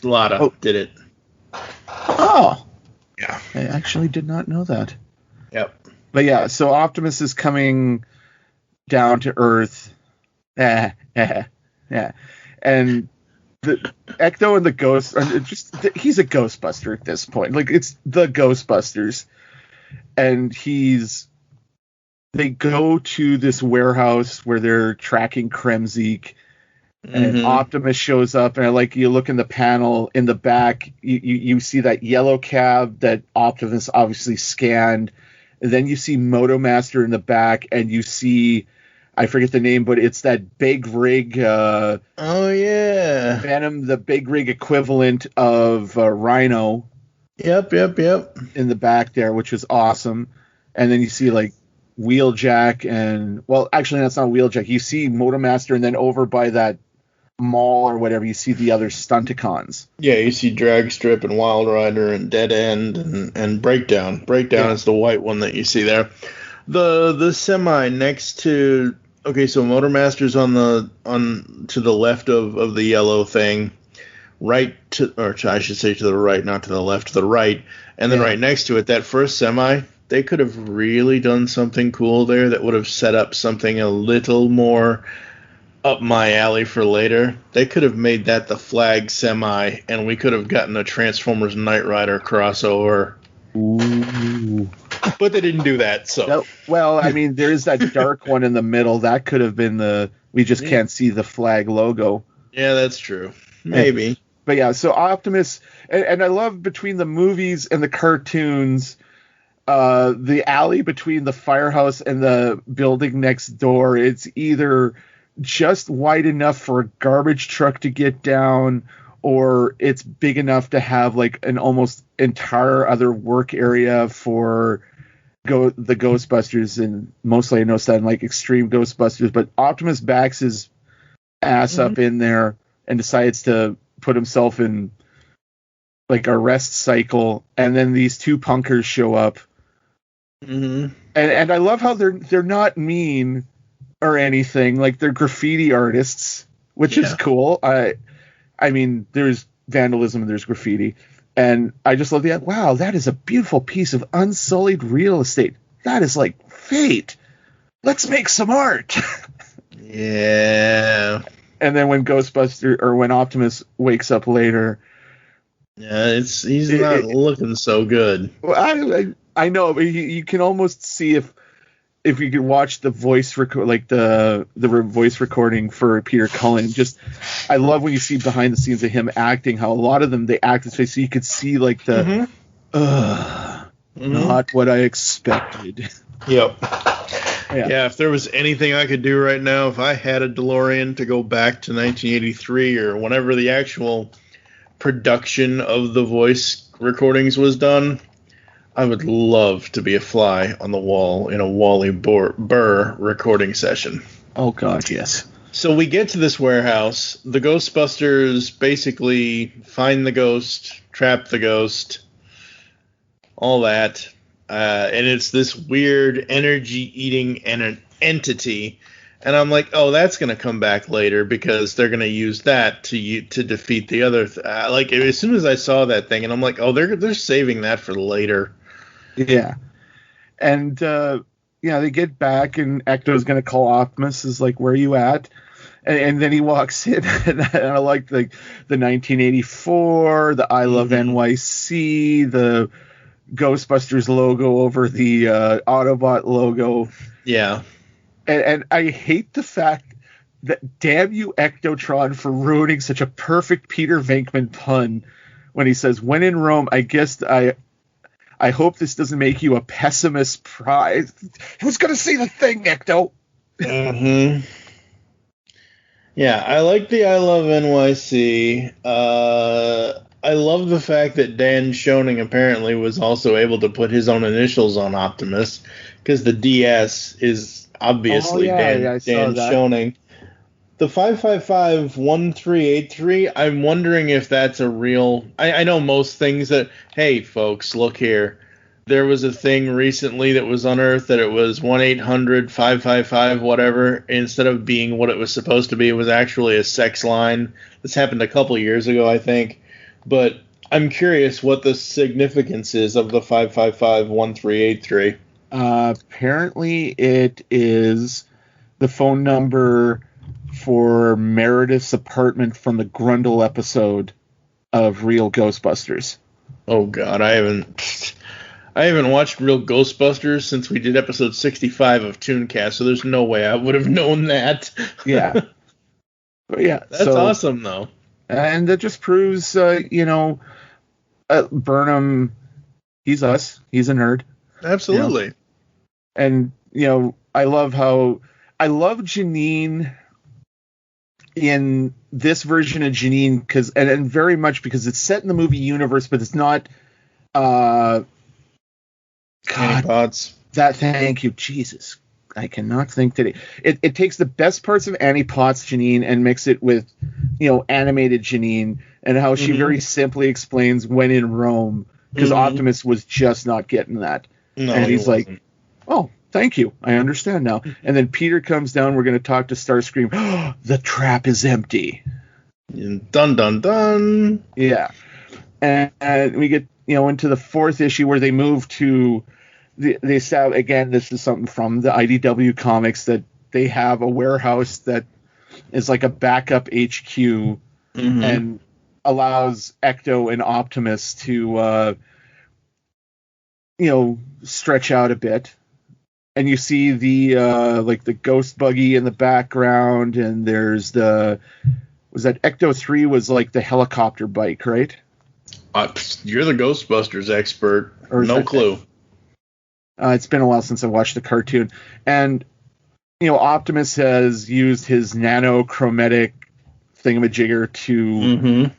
Lotta did it. Oh. Yeah. I actually did not know that. Yep. But yeah, so Optimus is coming down to Earth. Yeah. And the Ecto and the Ghost are he's a Ghostbuster at this point. Like, it's the Ghostbusters. And they go to this warehouse where they're tracking Kremzeek. And Optimus shows up, and you look in the panel in the back, you see that yellow cab that Optimus obviously scanned. And then you see Motomaster in the back, and you see, I forget the name, but it's that big rig. Oh, yeah. Venom, the big rig equivalent of Rhino. Yep. In the back there, which is awesome. And then you see, like, Wheeljack and, well, actually, that's not Wheeljack. You see Motomaster, and then over by that mall or whatever, you see the other Stunticons. Yeah, you see Dragstrip and Wild Rider and Dead End and Breakdown. Breakdown is the white one that you see there. The semi next to, okay, so Motormaster's to the left of the yellow thing, I should say to the right, not to the left, to the right, and then right next to it, that first semi. They could have really done something cool there that would have set up something a little more up my alley for later. They could have made that the flag semi, and we could have gotten a Transformers Knight Rider crossover. Ooh. But they didn't do that, so. Well, I mean, there's that dark one in the middle. That could have been we just can't see the flag logo. Yeah, that's true. Maybe. But yeah, so Optimus, and I love between the movies and the cartoons, the alley between the firehouse and the building next door, it's either just wide enough for a garbage truck to get down, or it's big enough to have like an almost entire other work area for the Ghostbusters. And mostly I noticed that in like Extreme Ghostbusters, but Optimus backs his ass up in there and decides to put himself in like a rest cycle, and then these two punkers show up. And I love how they're not mean or anything. Like, they're graffiti artists, which is cool. I mean, there's vandalism and there's graffiti. And I just love wow, that is a beautiful piece of unsullied real estate. That is like fate. Let's make some art. Yeah. And then when when Optimus wakes up later, he's not looking so good. Well, I know, but you can almost see if you could watch the voice the voice recording for Peter Cullen. Just, I love when you see behind the scenes of him acting, how a lot of them, they act this way, so you could see like the not what I expected. Yep. Yeah, if there was anything I could do right now, if I had a DeLorean to go back to 1983 or whenever the actual production of the voice recordings was done, I would love to be a fly on the wall in a Wally Burr recording session. Oh, God, yes. So we get to this warehouse. The Ghostbusters basically find the ghost, trap the ghost, all that. And it's this weird energy-eating entity. And I'm like, oh, that's going to come back later because they're going to use that to defeat the other. Like, as soon as I saw that thing, and I'm like, oh, they're saving that for later. Yeah. And, they get back, and Ecto's going to call Optimus, is like, where are you at? And then he walks in, and I like the 1984, the I Love NYC, the Ghostbusters logo over the Autobot logo. Yeah. And I hate the fact that, damn you, Ectotron, for ruining such a perfect Peter Venkman pun when he says, when in Rome, I hope this doesn't make you a pessimist prize. Who's going to see the thing, Ecto? Mm-hmm. Yeah, I like the I Love NYC. I love the fact that Dan Schoening apparently was also able to put his own initials on Optimus, because the DS is obviously Dan Schoening. The 555-1383, I'm wondering if that's a real... I know most things that... Hey, folks, look here. There was a thing recently that was unearthed that it was 1-800-555 whatever. Instead of being what it was supposed to be, it was actually a sex line. This happened a couple years ago, I think. But I'm curious what the significance is of the 555-1383. Apparently it is the phone number for Meredith's apartment from the Grundle episode of Real Ghostbusters. Oh God, I haven't watched Real Ghostbusters since we did episode 65 of Tooncast, so there's no way I would have known that. Yeah. But yeah, that's awesome though. And that just proves, Burnham, he's us. He's a nerd. Absolutely. And, I love Janine in this version of Janine, and very much because it's set in the movie universe, but it's not, God, Pods. Thank you, Jesus. I cannot think today. It takes the best parts of Annie Potts Janine and mix it with, animated Janine, and how she very simply explains when in Rome, because Optimus was just not getting that. No, and he's like, oh, thank you. I understand now. And then Peter comes down. We're going to talk to Starscream. Oh, the trap is empty. Dun, dun, dun. Yeah. And we get, into the fourth issue where they move to... They say, again, this is something from the IDW comics, that they have a warehouse that is like a backup HQ and allows Ecto and Optimus to, stretch out a bit. And you see the ghost buggy in the background, and there's was that Ecto 3 was like the helicopter bike, right? You're the Ghostbusters expert. No clue. It's been a while since I watched the cartoon. And, Optimus has used his nanochromatic thingamajigger to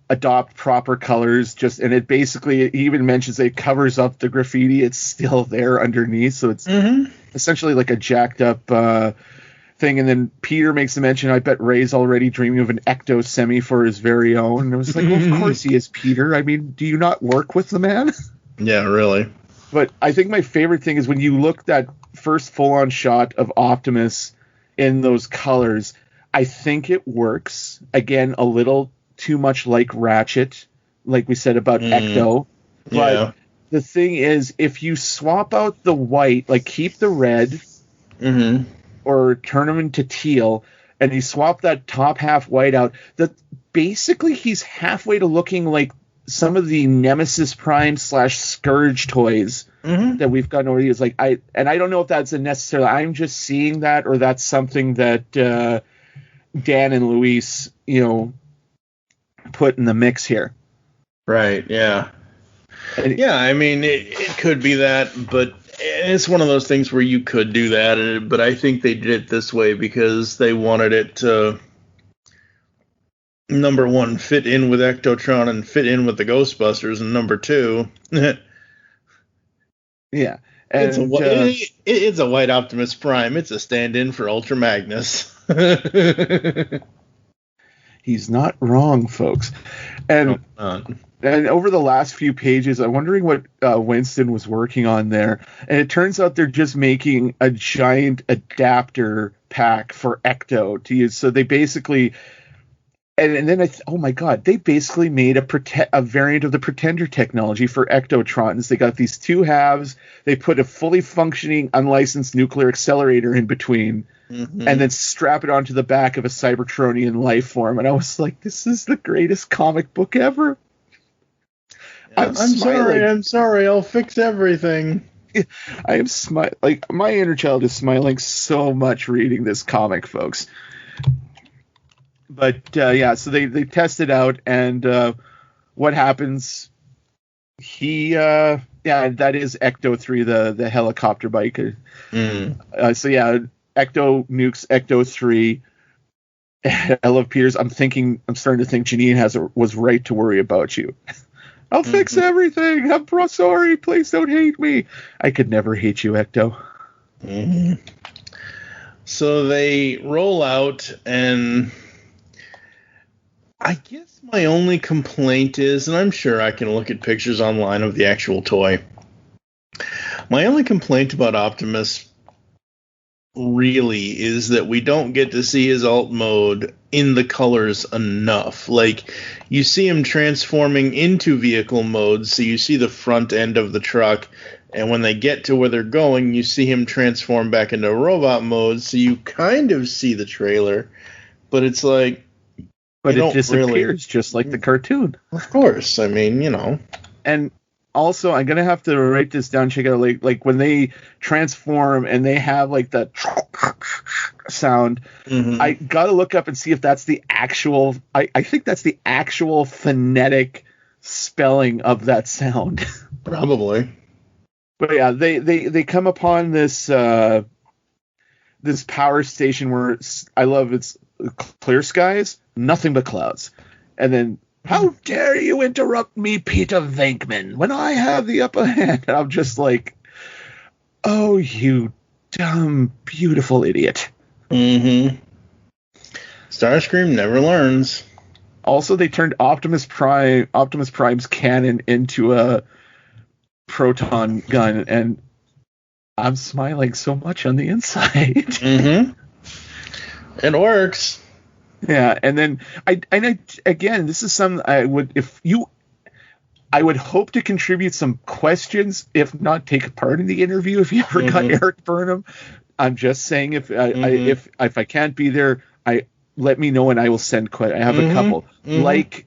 adopt proper colors. And it basically, he even mentions it covers up the graffiti. It's still there underneath. So it's essentially like a jacked up thing. And then Peter makes a mention, I bet Ray's already dreaming of an Ecto Semi for his very own. And I was like, well, of course he is, Peter. I mean, do you not work with the man? Yeah, really. But I think my favorite thing is when you look that first full-on shot of Optimus in those colors, I think it works. Again, a little too much like Ratchet, like we said about Ecto. But the thing is, if you swap out the white, like keep the red, or turn him into teal, and you swap that top half white out, that basically he's halfway to looking like some of the Nemesis Prime / Scourge toys that we've gotten over the years. Like I don't know if that's a necessarily. I'm just seeing that, or that's something that Dan and Luis, put in the mix here. Right. Yeah. Yeah. I mean, it could be that, but it's one of those things where you could do that. But I think they did it this way because they wanted it to, number one, fit in with Ectotron and fit in with the Ghostbusters, and number two, yeah, and it's a white Optimus Prime. It's a stand-in for Ultra Magnus. He's not wrong, folks. And over the last few pages, I'm wondering what Winston was working on there. And it turns out they're just making a giant adapter pack for Ecto to use. So they basically... And then oh my god, they basically made a variant of the Pretender technology for Ectotrons. They got these two halves. They put a fully functioning, unlicensed nuclear accelerator in between, and then strap it onto the back of a Cybertronian life form. And I was like, this is the greatest comic book ever. I'm sorry. I'll fix everything. I am smiling. Like, my inner child is smiling so much reading this comic, folks. But so they test it out, and what happens? That is Ecto 3, the helicopter bike. Ecto nukes Ecto 3. I love Peters. I'm starting to think Janine was right to worry about you. I'll fix everything. I'm sorry. Please don't hate me. I could never hate you, Ecto. So they roll out, and I guess my only complaint is, and I'm sure I can look at pictures online of the actual toy. My only complaint about Optimus really is that we don't get to see his alt mode in the colors enough. Like, you see him transforming into vehicle mode, so you see the front end of the truck, and when they get to where they're going, you see him transform back into robot mode, so you kind of see the trailer, but it's like... But it disappears just like the cartoon. Of course. I mean, And also, I'm going to have to write this down, check it out. Like when they transform and they have like that sound, I got to look up and see if that's the actual... I think that's the actual phonetic spelling of that sound. Probably. But yeah, they come upon this this power station where it's clear skies, nothing but clouds. And then, how dare you interrupt me, Peter Venkman, when I have the upper hand? And I'm just like, oh, you dumb, beautiful idiot. Starscream never learns. Also, they turned Optimus Prime's cannon into a proton gun, and I'm smiling so much on the inside. It works. Yeah, and then again, this is something I would hope to contribute some questions, if not take part in the interview. If you ever got Eric Burnham, I'm just saying if I can't be there, let me know and I will send. I have a couple like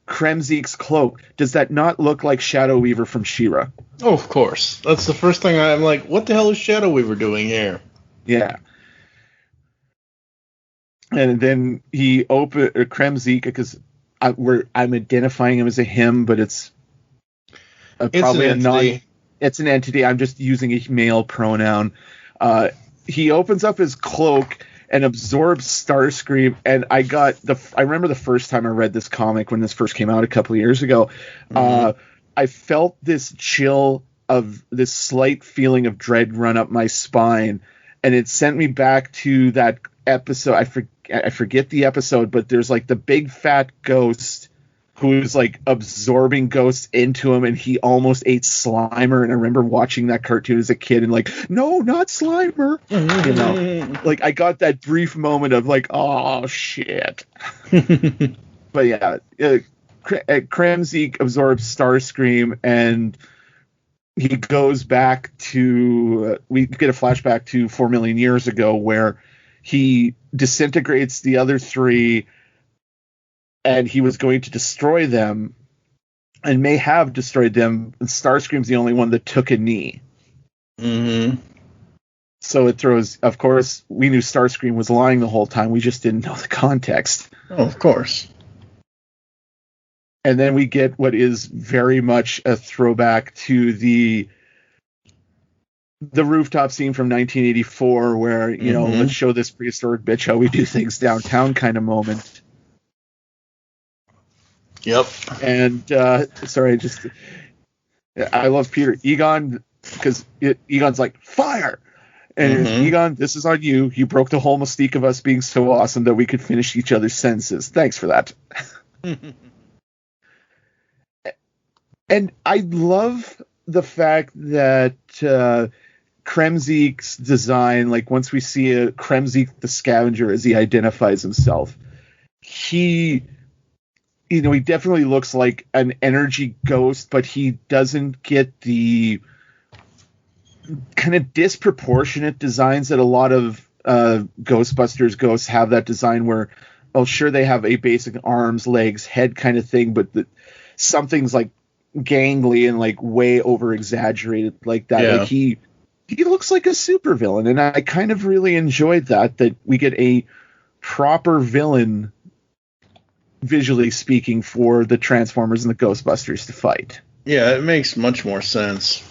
Kremzeek's cloak. Does that not look like Shadow Weaver from She-Ra? Oh, of course. That's the first thing I'm like. What the hell is Shadow Weaver doing here? Yeah. And then he opened Kremzeek, because I'm identifying him as a him, but it's probably a non. It's an entity. I'm just using a male pronoun. He opens up his cloak and absorbs Starscream, and I remember the first time I read this comic when this first came out a couple of years ago. I felt this chill of this slight feeling of dread run up my spine, and it sent me back to that episode. I forget the episode, but there's like the big fat ghost who's like absorbing ghosts into him, and he almost ate Slimer. And I remember watching that cartoon as a kid and like, no, not Slimer. You know, like I got that brief moment of like, oh shit. But yeah, Kremzik absorbs Starscream, and he goes back to, we get a flashback to 4 million years ago where he disintegrates the other three, and he was going to destroy them and may have destroyed them. And Starscream's the only one that took a knee. Mm-hmm. So it throws, of course, we knew Starscream was lying the whole time. We just didn't know the context. Oh, of course. And then we get what is very much a throwback to the rooftop scene from 1984 where, you know, let's show this prehistoric bitch how we do things downtown kind of moment. Yep. And, I love Peter Egon, because Egon's like, fire! And Egon, this is on you. You broke the whole mystique of us being so awesome that we could finish each other's sentences. Thanks for that. And I love the fact that Kremzik's design, like once we see a Kremzik the Scavenger as he identifies himself, he definitely looks like an energy ghost, but he doesn't get the kind of disproportionate designs that a lot of Ghostbusters ghosts have. That design where, oh, sure, they have a basic arms, legs, head kind of thing, but something's like gangly and like way over exaggerated like that. Yeah. Like he looks like a supervillain, and I kind of really enjoyed that we get a proper villain, visually speaking, for the Transformers and the Ghostbusters to fight. Yeah, it makes much more sense.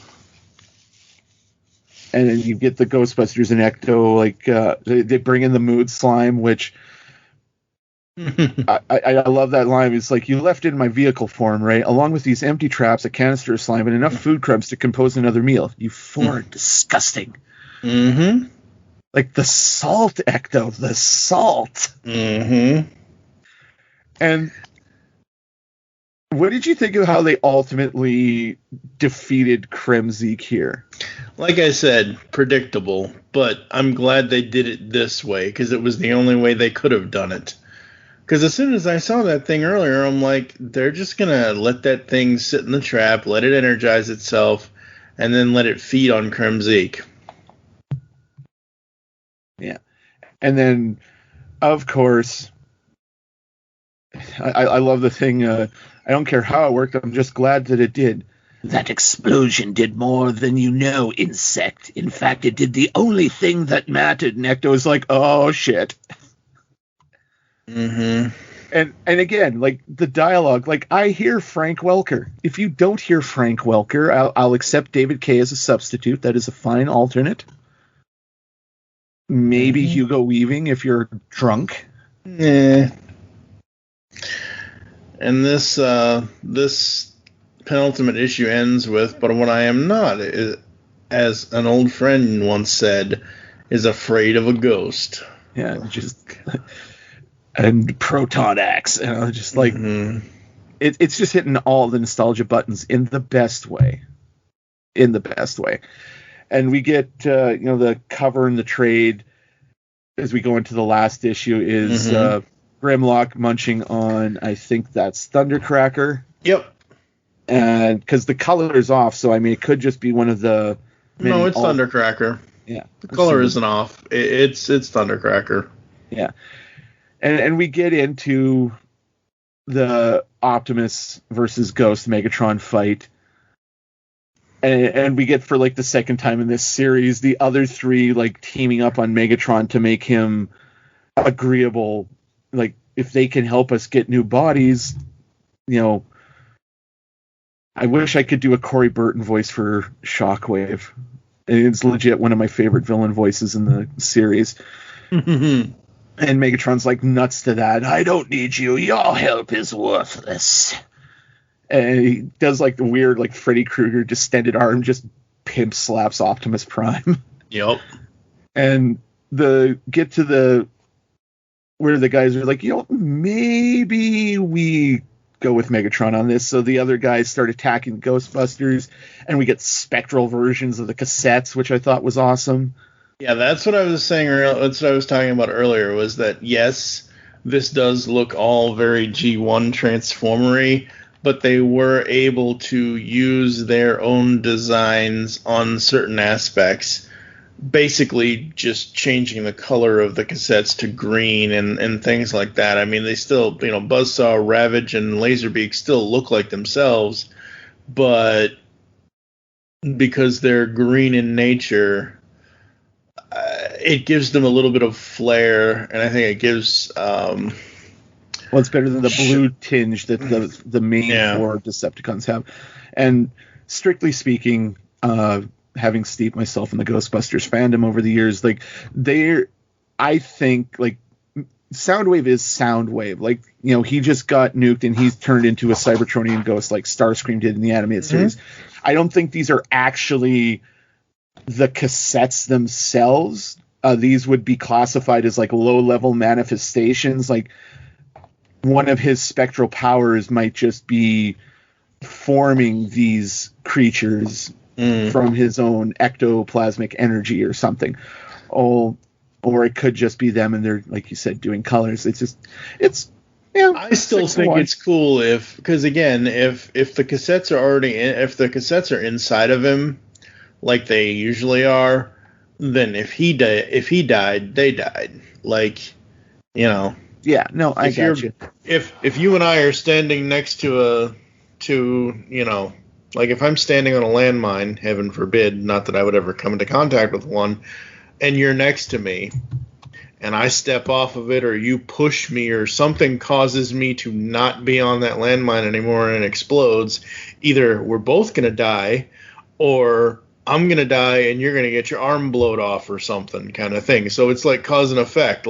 And then you get the Ghostbusters and Ecto, like they bring in the mood slime, which I love that line. It's like, you left it in my vehicle form, right? Along with these empty traps, a canister of slime, and enough food crumbs to compose another meal. You four are disgusting. Mm-hmm. Like the salt, Ecto, the salt. Mm-hmm. And what did you think of how they ultimately defeated Kremzik here? Like I said, predictable, but I'm glad they did it this way, because it was the only way they could have done it. Because as soon as I saw that thing earlier, I'm like, they're just going to let that thing sit in the trap, let it energize itself, and then let it feed on Kremzik. Yeah. And then, of course, I love the thing, I don't care how it worked, I'm just glad that it did. That explosion did more than you know, insect. In fact, it did the only thing that mattered. And Ecto's like, oh, shit. Mm-hmm. And again, like, the dialogue, like, I hear Frank Welker. If you don't hear Frank Welker, I'll accept David Kaye as a substitute. That is a fine alternate. Maybe Hugo Weaving if you're drunk. Yeah. And this penultimate issue ends with, but what I am not, as an old friend once said, is afraid of a ghost. Yeah, just and proton axe, just like it's just hitting all the nostalgia buttons in the best way. And we get the cover and the trade as we go into the last issue is Grimlock munching on, I think that's Thundercracker. Yep. And because the color is off, so I mean it could just be one of the. No, it's Thundercracker. Yeah, the color isn't off. It's Thundercracker. Yeah, and we get into the Optimus versus Ghost Megatron fight, and we get, for like the second time in this series, the other three like teaming up on Megatron to make him agreeable. Like, if they can help us get new bodies, I wish I could do a Corey Burton voice for Shockwave. It's legit one of my favorite villain voices in the series. And Megatron's like nuts to that. I don't need you. Your help is worthless. And he does like the weird, like Freddy Krueger distended arm, just pimp slaps Optimus Prime. Yep. And get to where the guys are like, maybe we go with Megatron on this. So the other guys start attacking the Ghostbusters, and we get spectral versions of the cassettes, which I thought was awesome. Yeah, that's what I was saying. That's what I was talking about earlier. Was that yes, this does look all very G1 Transformery, but they were able to use their own designs on certain aspects. Basically, just changing the color of the cassettes to green and things like that. I mean, they still, Buzzsaw, Ravage, and Laserbeak still look like themselves, but because they're green in nature, it gives them a little bit of flair, and I think it gives. Well, it's better than the blue tinge that the main four Decepticons have, and strictly speaking, having steeped myself in the Ghostbusters fandom over the years, I think Soundwave is Soundwave. He just got nuked and he's turned into a Cybertronian ghost like Starscream did in the animated series. I don't think these are actually the cassettes themselves. These would be classified as low-level manifestations. One of his spectral powers might just be forming these creatures from his own ectoplasmic energy or something. Or it could just be them and they're, like you said, doing colors. I still think it's cool because again, if the cassettes are inside of him, like they usually are, then if he died, they died. Yeah, no, I got you. If you and I are standing next to if I'm standing on a landmine, heaven forbid, not that I would ever come into contact with one, and you're next to me, and I step off of it, or you push me, or something causes me to not be on that landmine anymore and it explodes, either we're both going to die, or I'm going to die and you're going to get your arm blowed off or something kind of thing. So it's like cause and effect.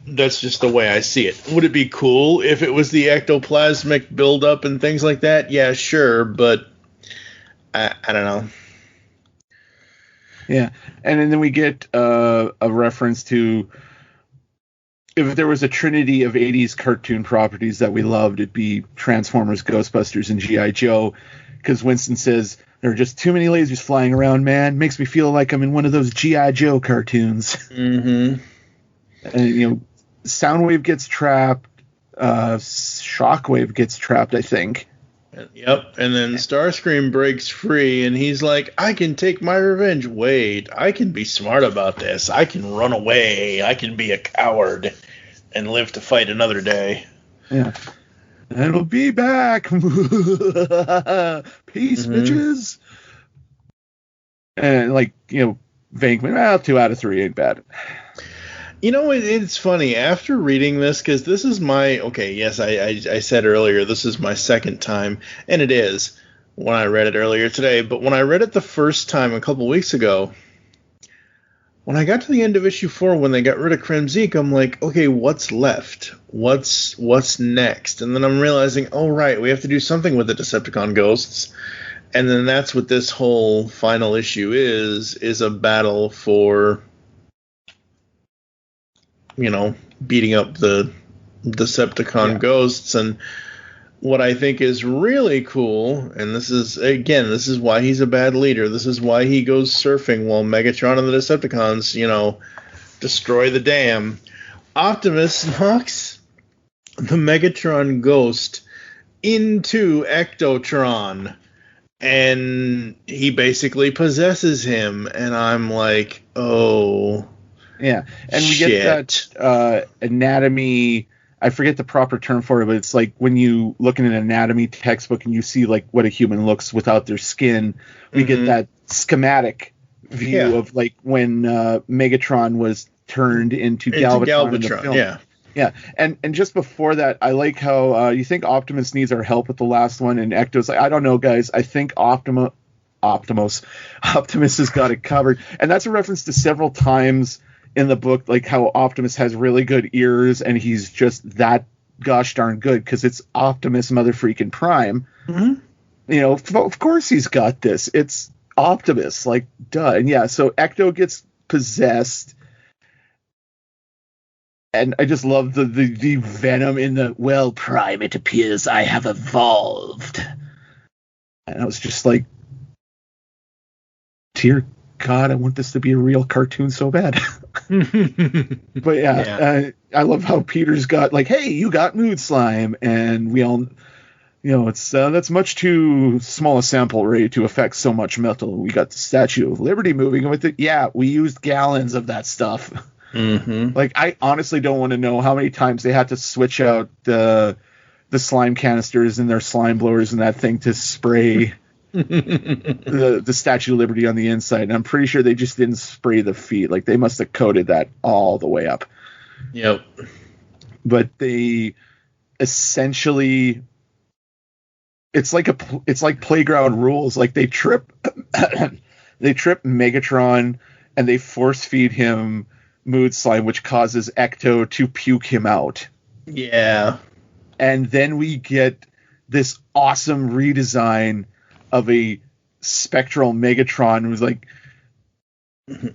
That's just the way I see it. Would it be cool if it was the ectoplasmic buildup and things like that? Yeah, sure, but I don't know. Yeah, and then we get a reference to if there was a trinity of 80s cartoon properties that we loved, it'd be Transformers, Ghostbusters, and G.I. Joe, because Winston says, there are just too many lasers flying around, man. Makes me feel like I'm in one of those G.I. Joe cartoons. Mm-hmm. And, Soundwave gets trapped. Shockwave gets trapped, I think. Yep. And then Starscream breaks free, and he's like, I can take my revenge. Wait, I can be smart about this. I can run away. I can be a coward and live to fight another day. Yeah. And we'll be back. Peace, bitches. And, Venkman, 2 out of 3 ain't bad. It's funny. After reading this, because this is my... Okay, yes, I said earlier, this is my second time, and it is, when I read it earlier today. But when I read it the first time a couple weeks ago, when I got to the end of issue 4, when they got rid of Kremzik, I'm like, okay, what's left? What's next? And then I'm realizing, oh, right, we have to do something with the Decepticon ghosts. And then that's what this whole final issue is a battle for... beating up the Decepticon ghosts. And what I think is really cool, and this is why he's a bad leader. This is why he goes surfing while Megatron and the Decepticons, destroy the dam. Optimus knocks the Megatron ghost into Ectotron, and he basically possesses him. And I'm like, oh... Yeah, and we get that anatomy. I forget the proper term for it, but it's like when you look in an anatomy textbook and you see what a human looks without their skin. We get that schematic view of when Megatron was turned into Galvatron in the film. Yeah, and just before that, I like how you think Optimus needs our help with the last one, and Ecto's like, I don't know, guys. I think Optimus has got it covered, and that's a reference to several times in the book, how Optimus has really good ears and he's just that gosh darn good because it's Optimus Motherfreaking Prime. Mm-hmm. Of course he's got this. It's Optimus, duh. And yeah, so Ecto gets possessed. And I just love the venom in the, well, Prime, it appears I have evolved. And I was just like, dear God, I want this to be a real cartoon so bad. But yeah. I love how Peter's got like, hey, you got mood slime. And we all, it's that's much too small a sample rate to affect so much metal. We got the Statue of Liberty moving with it. Yeah, we used gallons of that stuff. Mm-hmm. Like, I honestly don't want to know how many times they had to switch out the slime canisters and their slime blowers and that thing to spray the Statue of Liberty on the inside. And I'm pretty sure they just didn't spray the feet. Like, they must have coated that all the way up. Yep. But they essentially, it's like playground rules. Like, they trip Megatron and they force feed him mood slime, which causes Ecto to puke him out. Yeah. And then we get this awesome redesign of a spectral Megatron who's like,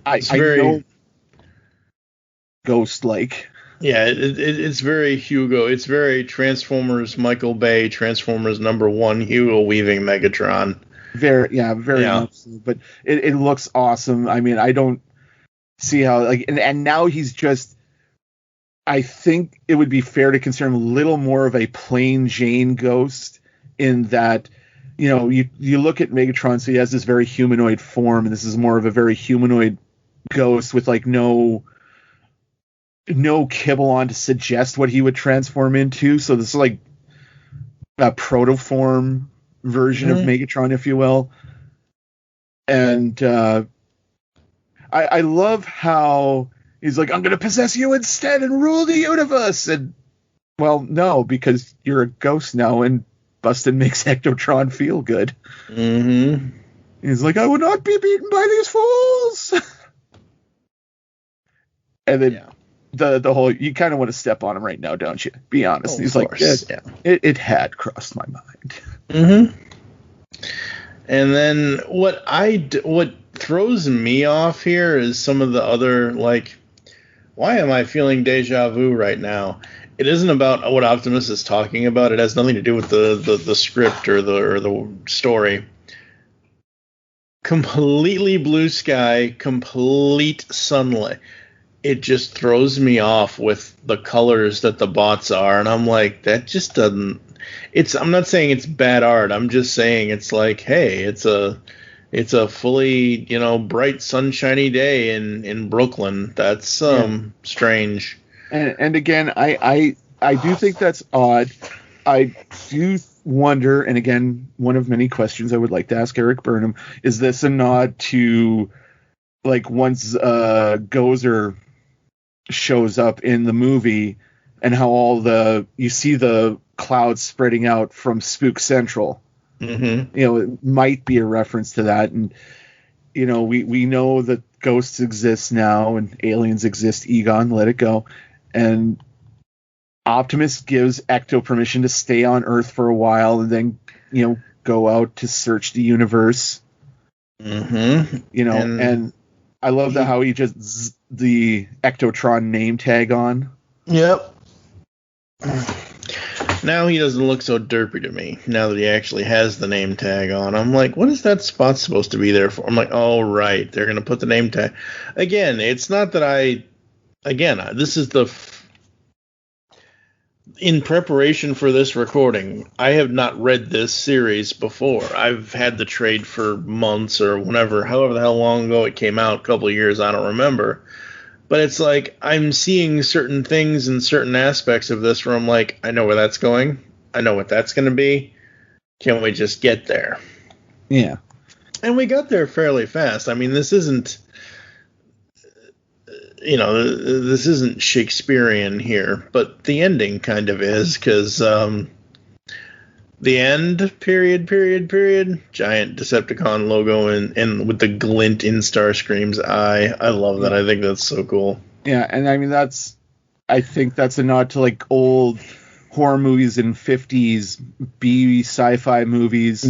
I know, ghost-like. Yeah, it's very Hugo. It's very Transformers Michael Bay, Transformers #1 Hugo Weaving Megatron. Very much so. But it looks awesome. I mean, I don't see how, like, and now he's just, I think it would be fair to consider him a little more of a plain Jane ghost, in that, you look at Megatron, so he has this very humanoid form, and this is more of a very humanoid ghost with like no kibble on to suggest what he would transform into. So this is like a protoform version of Megatron, if you will. And I love how he's like, I'm going to possess you instead and rule the universe. And, well, no, because you're a ghost now, and Bustin makes Ectotron feel good. Mm-hmm. He's like, I will not be beaten by these fools. And then the whole, you kind of want to step on him right now, don't you? Be honest. He's like, it had crossed my mind. Mm-hmm. And then what throws me off here is some of the other, like, why am I feeling deja vu right now? It isn't about what Optimus is talking about. It has nothing to do with the script or the story. Completely blue sky, complete sunlight. It just throws me off with the colors that the bots are, and I'm like, that just doesn't. I'm not saying it's bad art. I'm just saying it's like, hey, it's a fully, bright sunshiny day in Brooklyn. That's strange. And again, I do think that's odd. I do wonder, and again, one of many questions I would like to ask Eric Burnham, is this a nod to, like, once Gozer shows up in the movie and how you see the clouds spreading out from Spook Central. Mm-hmm. It might be a reference to that. And, we know that ghosts exist now and aliens exist. Egon, let it go. And Optimus gives Ecto permission to stay on Earth for a while and then, go out to search the universe. Mm-hmm. And I love how he just the Ectotron name tag on. Yep. Now he doesn't look so derpy to me, now that he actually has the name tag on. I'm like, what is that spot supposed to be there for? I'm like, oh, right, they're going to put the name tag. Again, it's not that this is in preparation for this recording, I have not read this series before. I've had the trade for months or however the hell long ago it came out, a couple of years, I don't remember. But it's like, I'm seeing certain things and certain aspects of this where I'm like, I know where that's going. I know what that's going to be. Can we just get there? Yeah. And we got there fairly fast. I mean, this isn't, this isn't Shakespearean here, but the ending kind of is, because the end, period, giant Decepticon logo and with the glint in Starscream's eye. I love that. I think that's so cool. Yeah, and I mean, I think that's a nod to, like, old horror movies in 50s B sci-fi movies,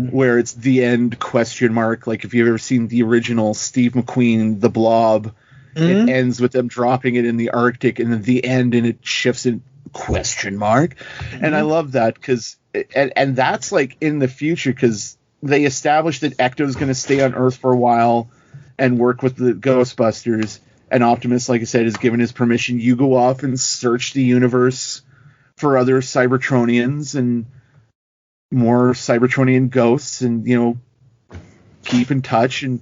where it's the end question mark. Like, if you've ever seen the original Steve McQueen, The Blob, It ends with them dropping it in the Arctic, and at the end, and it shifts in question mark. And I love that because, and that's like in the future because they established that Ecto's going to stay on Earth for a while and work with the Ghostbusters. And Optimus, like I said, is given his permission. You go off and search the universe for other Cybertronians and more Cybertronian ghosts, and keep in touch. And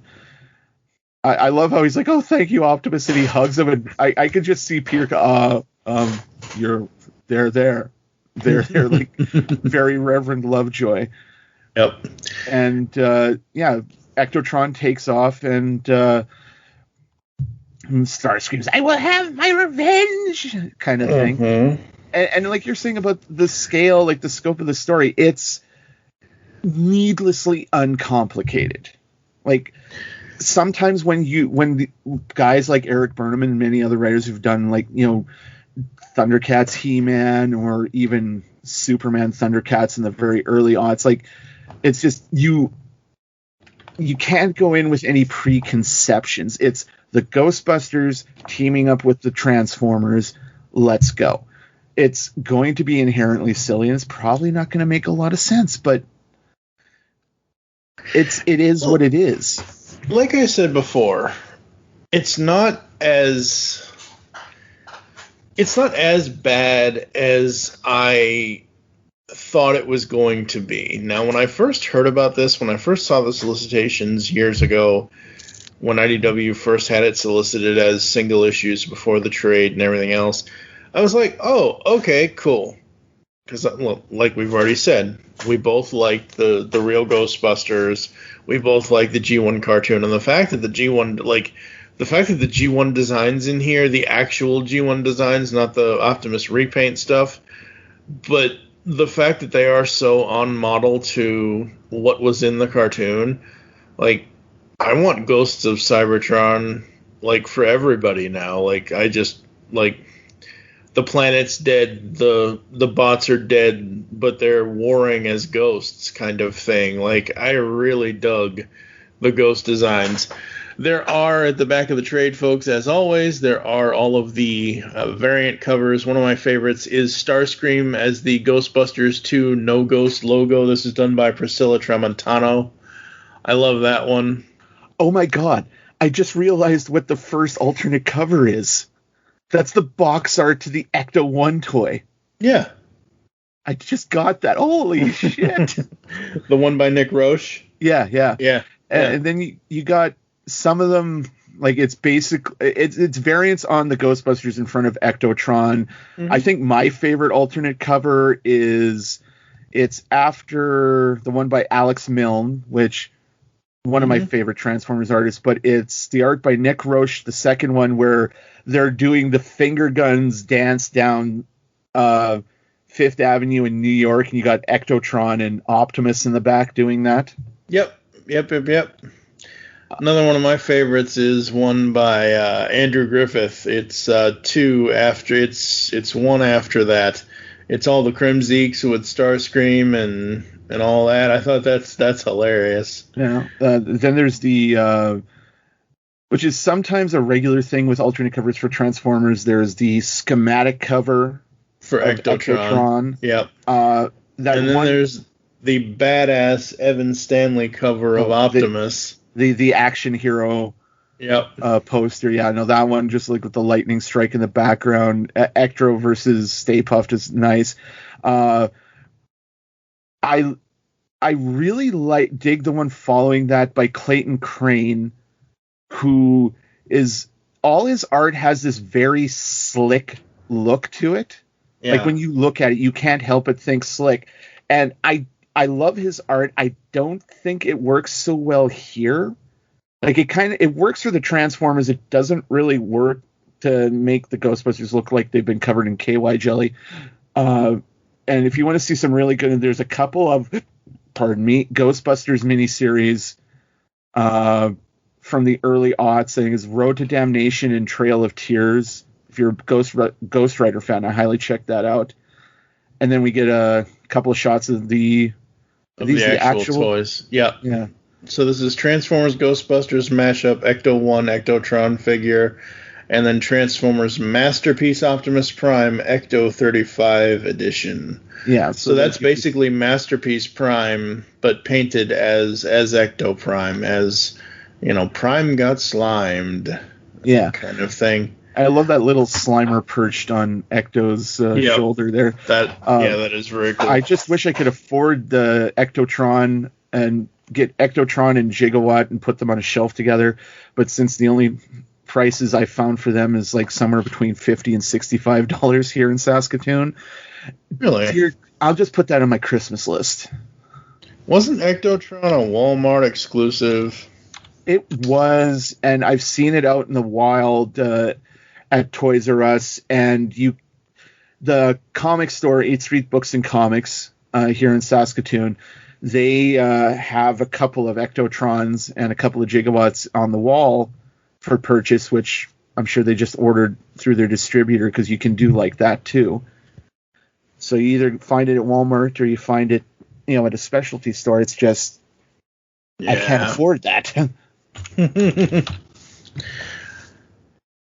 I love how he's like, "Oh, thank you, Optimus," and he hugs him, and I could just see Peter, they're like very Reverend Lovejoy. Yep. And Ectotron takes off, and Starscream's, "I will have my revenge," kind of thing. And like you're saying about the scale, like the scope of the story, it's needlessly uncomplicated. Like sometimes when the guys like Eric Burnham and many other writers who've done like Thundercats, He-Man, or even Superman, Thundercats in the very early aughts, like it's just you can't go in with any preconceptions. It's the Ghostbusters teaming up with the Transformers. Let's go. It's going to be inherently silly, and it's probably not going to make a lot of sense, but it is what it is. Like I said before, it's not as bad as I thought it was going to be. Now, when I first heard about this, when I first saw the solicitations years ago, when IDW first had it solicited as single issues before the trade and everything else, I was like, oh, okay, cool. Because, like we've already said, we both liked the real Ghostbusters. We both liked the G1 cartoon. And the fact that the G1 designs in here, the actual G1 designs, not the Optimus repaint stuff, but the fact that they are so on model to what was in the cartoon, like, I want Ghosts of Cybertron, like, for everybody now. Like, I just, like, the planet's dead, the bots are dead, but they're warring as ghosts kind of thing. Like, I really dug the ghost designs. There are, at the back of the trade, folks, as always, there are all of the variant covers. One of my favorites is Starscream as the Ghostbusters 2 No Ghost logo. This is done by Priscilla Tramontano. I love that one. Oh my god, I just realized what the first alternate cover is. That's the box art to the Ecto 1 toy. Yeah. I just got that. Holy shit. The one by Nick Roche? Yeah. Yeah. And then you got some of them, like it's variants on the Ghostbusters in front of Ectotron. I think my favorite alternate cover it's after the one by Alex Milne, which one of my favorite Transformers artists, but it's the art by Nick Roche, the second one where they're doing the finger guns dance down Fifth Avenue in New York, and you got Ectotron and Optimus in the back doing that. Yep. Another one of my favorites is one by Andrew Griffith. It's it's one after that. It's all the Crimzeeks with Starscream and all that. I thought that's hilarious. Yeah. Then there's the which is sometimes a regular thing with alternate covers for Transformers. There's the schematic cover for Ectotron. Yep. And then there's the badass Evan Stanley cover of Optimus. The action hero poster. Yeah, no, that one just like with the lightning strike in the background. Ectro versus Stay Puft is nice. I really dig the one following that by Clayton Crane, who is all his art has this very slick look to it. Yeah. Like when you look at it, you can't help but think slick. And I love his art. I don't think it works so well here. Like it works for the Transformers. It doesn't really work to make the Ghostbusters look like they've been covered in KY jelly. And if you want to see some really good, there's a couple of, Ghostbusters miniseries from the early aughts. I think it's Road to Damnation and Trail of Tears. If you're a Ghost Rider fan, I highly check that out. And then we get a couple of shots of the actual toys. Yeah. So this is Transformers Ghostbusters mashup, Ecto-1 Ectotron figure, and then Transformers Masterpiece Optimus Prime Ecto 35 edition. Yeah. So that's basically Masterpiece Prime, but painted as Ecto Prime, as, you know, Prime got slimed. Yeah. Kind of thing. I love that little Slimer perched on Ecto's shoulder there. That is very cool. I just wish I could afford the Ectotron and get Ectotron and Gigawatt and put them on a shelf together. But since the only prices I found for them is like somewhere between $50 and $65 here in Saskatoon. Really? I'll just put that on my Christmas list. Wasn't Ectotron a Walmart exclusive? It was, and I've seen it out in the wild at Toys R Us, and the comic store, 8th Street Books and Comics here in Saskatoon, they have a couple of Ectotrons and a couple of Gigawatts on the wall for purchase, which I'm sure they just ordered through their distributor, because you can do like that too. So you either find it at Walmart or you find it, at a specialty store. It's just, I can't afford that.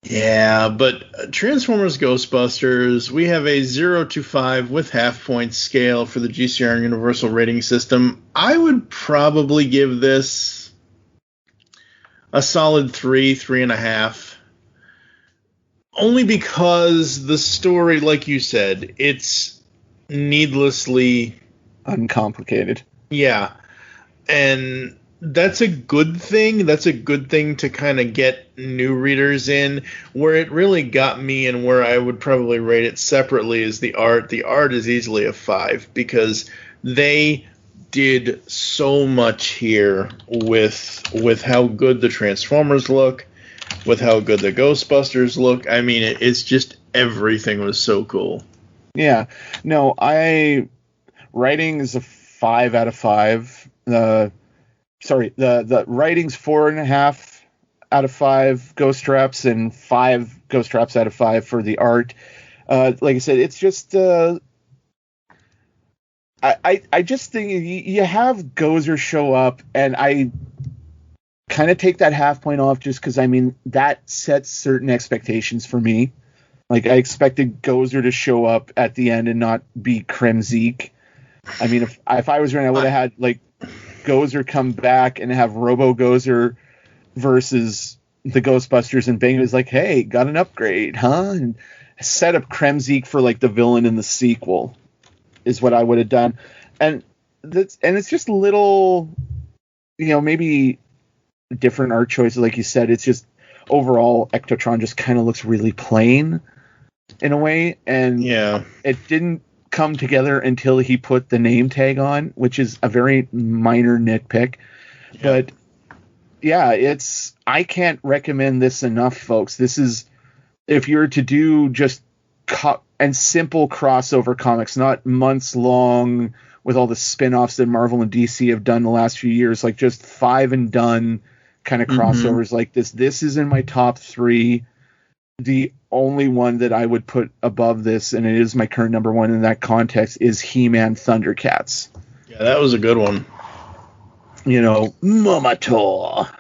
Yeah, but Transformers Ghostbusters, we have a 0 to 5 with half point scale for the GCRN Universal Rating System. I would probably give this a solid 3.5. Only because the story, like you said, it's needlessly uncomplicated. Yeah. And that's a good thing. That's a good thing to kind of get new readers in. Where it really got me, and where I would probably rate it separately, is the art. The art is easily a 5, because they did so much here with how good the Transformers look, with how good the Ghostbusters look. I mean, it's just, everything was so cool. Yeah. No, writing is a 5 out of 5. The writing's 4.5 out of 5 Ghost Traps, and 5 Ghost Traps out of 5 for the art. Like I said, it's just I just think you have Gozer show up, and I kind of take that half point off, just because, I mean, that sets certain expectations for me. Like, I expected Gozer to show up at the end and not be Kremzeek. I mean, if I was running, I would have had, like, Gozer come back and have Robo Gozer versus the Ghostbusters, and Bang was like, hey, got an upgrade, huh? And set up Kremzeek for, like, the villain in the sequel is what I would have done. And it's just little, maybe different art choices, like you said. It's just, overall, Ectotron just kind of looks really plain in a way, and it didn't come together until he put the name tag on, which is a very minor nitpick. But I can't recommend this enough, folks. This is, if you're to do just and simple crossover comics, not months long with all the spin-offs that Marvel and DC have done the last few years, like just 5 and done kind of crossovers like this. This is in my top 3. The only one that I would put above this, and it is my current number 1 in that context, is He-Man Thundercats. Yeah, that was a good one. Momator.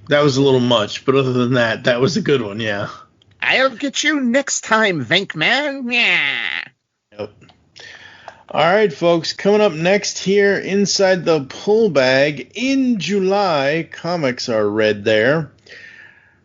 That was a little much, but other than that, that was a good one, yeah. I'll get you next time, Venkman. Yeah. Yep. All right, folks, coming up next here inside the pull bag in July, comics are read there.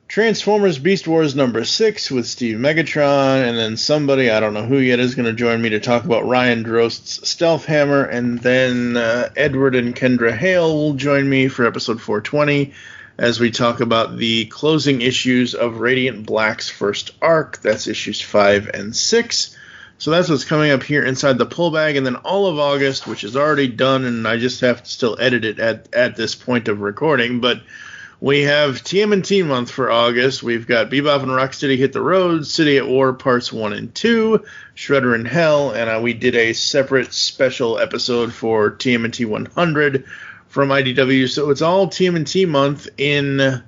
Transformers Beast Wars number 6 with Steve Megatron, and then somebody, I don't know who yet, is going to join me to talk about Ryan Drost's Stealth Hammer, and then Edward and Kendra Hale will join me for episode 420 as we talk about the closing issues of Radiant Black's first arc. That's issues 5 and 6. So that's what's coming up here inside the pull bag, and then all of August, which is already done, and I just have to still edit it at this point of recording, but we have TMNT month for August. We've got Bebop and Rocksteady Hit the Road, City at War Parts 1 and 2, Shredder in Hell, and we did a separate special episode for TMNT 100 from IDW. So it's all TMNT month in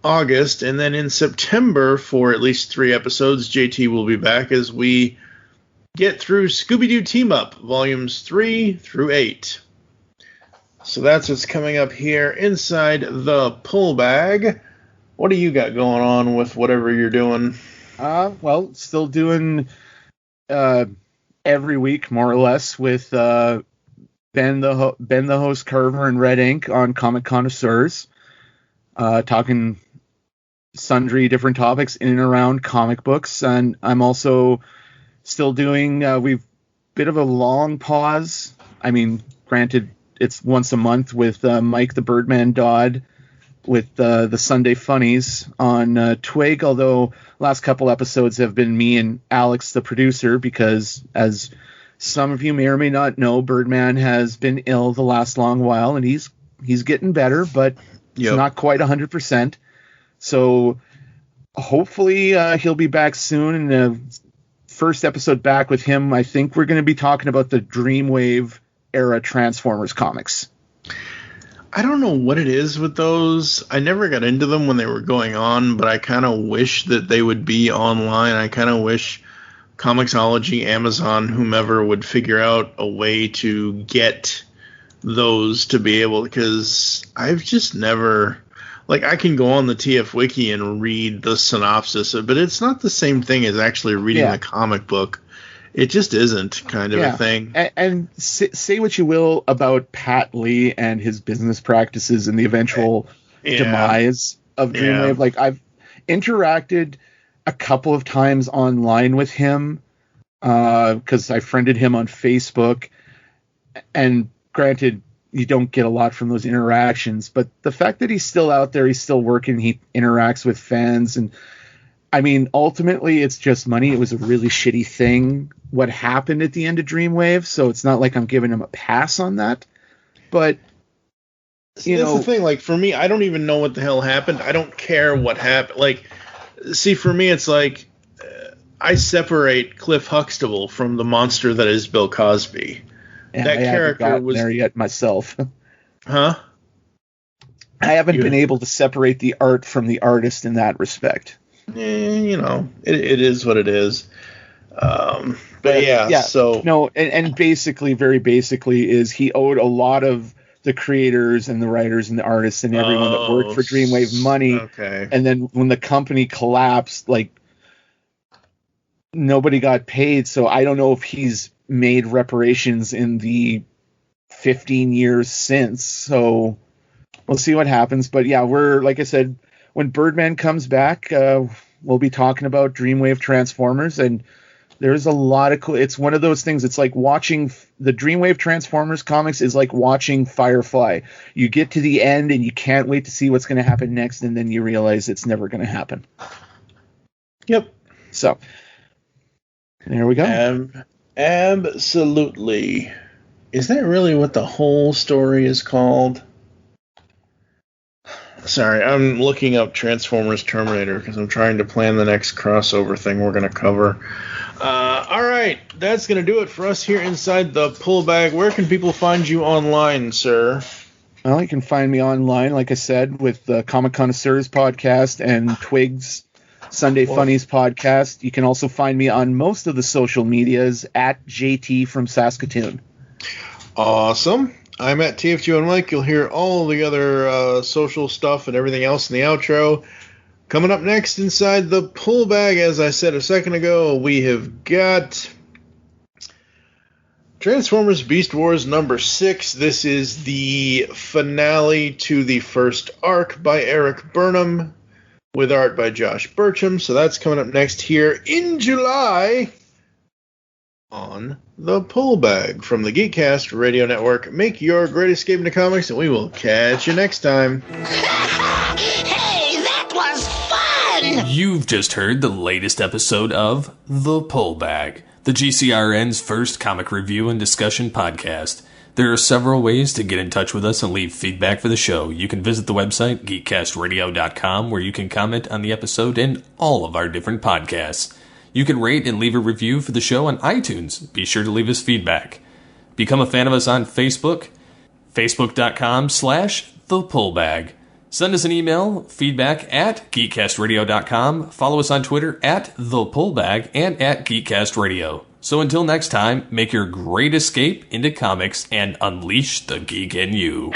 August, and then in September, for at least 3 episodes, JT will be back as we get through Scooby-Doo Team Up, volumes 3 through 8. So that's what's coming up here inside the pull bag. What do you got going on with whatever you're doing? Well, still doing every week, more or less, with Ben the Host Carver and Red Ink on Comic Connoisseurs, talking sundry different topics in and around comic books. And I'm also still doing, we've bit of a long pause. I mean, granted, it's once a month with Mike the Birdman Dodd with the Sunday Funnies on Twig, although last couple episodes have been me and Alex, the producer, because as some of you may or may not know, Birdman has been ill the last long while, and he's getting better, but he's not quite 100%. So hopefully he'll be back soon. And the first episode back with him, I think we're going to be talking about the Dreamwave era Transformers comics. I don't know what it is with those. I never got into them when they were going on, but I kind of wish that they would be online. I kind of wish Comixology, Amazon, whomever would figure out a way to get those to be able, because I've just never, like, I can go on the TF Wiki and read the synopsis, but it's not the same thing as actually reading the comic book. It just isn't kind of a thing. And say what you will about Pat Lee and his business practices and the eventual demise of Dreamwave. Like, I've interacted a couple of times online with him because I friended him on Facebook. And granted, you don't get a lot from those interactions, but the fact that he's still out there, he's still working, he interacts with fans, and I mean, ultimately, it's just money. It was a really shitty thing what happened at the end of Dreamwave, so it's not like I'm giving him a pass on that. But, you know, that's the thing. Like, for me, I don't even know what the hell happened. I don't care what happened. Like, see, for me, it's like I separate Cliff Huxtable from the monster that is Bill Cosby. And that character was there yet myself. Huh? I haven't been able to separate the art from the artist in that respect. You know, it is what it is. But yeah, so no, and basically, very basically, is he owed a lot of the creators and the writers and the artists and everyone that worked for Dreamwave money. Okay. And then when the company collapsed, like, nobody got paid. So I don't know if he's made reparations in the 15 years since. So we'll see what happens. But yeah, we're, like I said, when Birdman comes back, we'll be talking about Dreamwave Transformers, and there's a lot of cool. It's one of those things. It's like watching the Dreamwave Transformers comics is like watching Firefly. You get to the end and you can't wait to see what's going to happen next, and then you realize it's never going to happen. Yep. So there we go. Absolutely. Is that really what the whole story is called? Sorry, I'm looking up Transformers Terminator because I'm trying to plan the next crossover thing we're going to cover. All right, that's going to do it for us here inside the pull bag. Where can people find you online, sir? Well, you can find me online, like I said, with the Comic Connoisseurs podcast and Twig's Sunday Funnies podcast. You can also find me on most of the social medias at JT from Saskatoon. Awesome. I'm at TFG and Mike. You'll hear all the other social stuff and everything else in the outro. Coming up next inside the pull bag, as I said a second ago, we have got Transformers Beast Wars number 6. This is the finale to the first arc by Eric Burnham with art by Josh Burcham. So that's coming up next here in July on the pull bag from the Geekcast Radio Network. Make your great escape into comics, and we will catch you next time. Hey, that was fun! You've just heard the latest episode of The Pull Bag, the GCRN's first comic review and discussion podcast. There are several ways to get in touch with us and leave feedback for the show. You can visit the website, geekcastradio.com, where you can comment on the episode and all of our different podcasts. You can rate and leave a review for the show on iTunes. Be sure to leave us feedback. Become a fan of us on Facebook, facebook.com/thepullbag. Send us an email, feedback at geekcastradio.com. Follow us on Twitter at thepullbag and at geekcastradio. So until next time, make your great escape into comics and unleash the geek in you.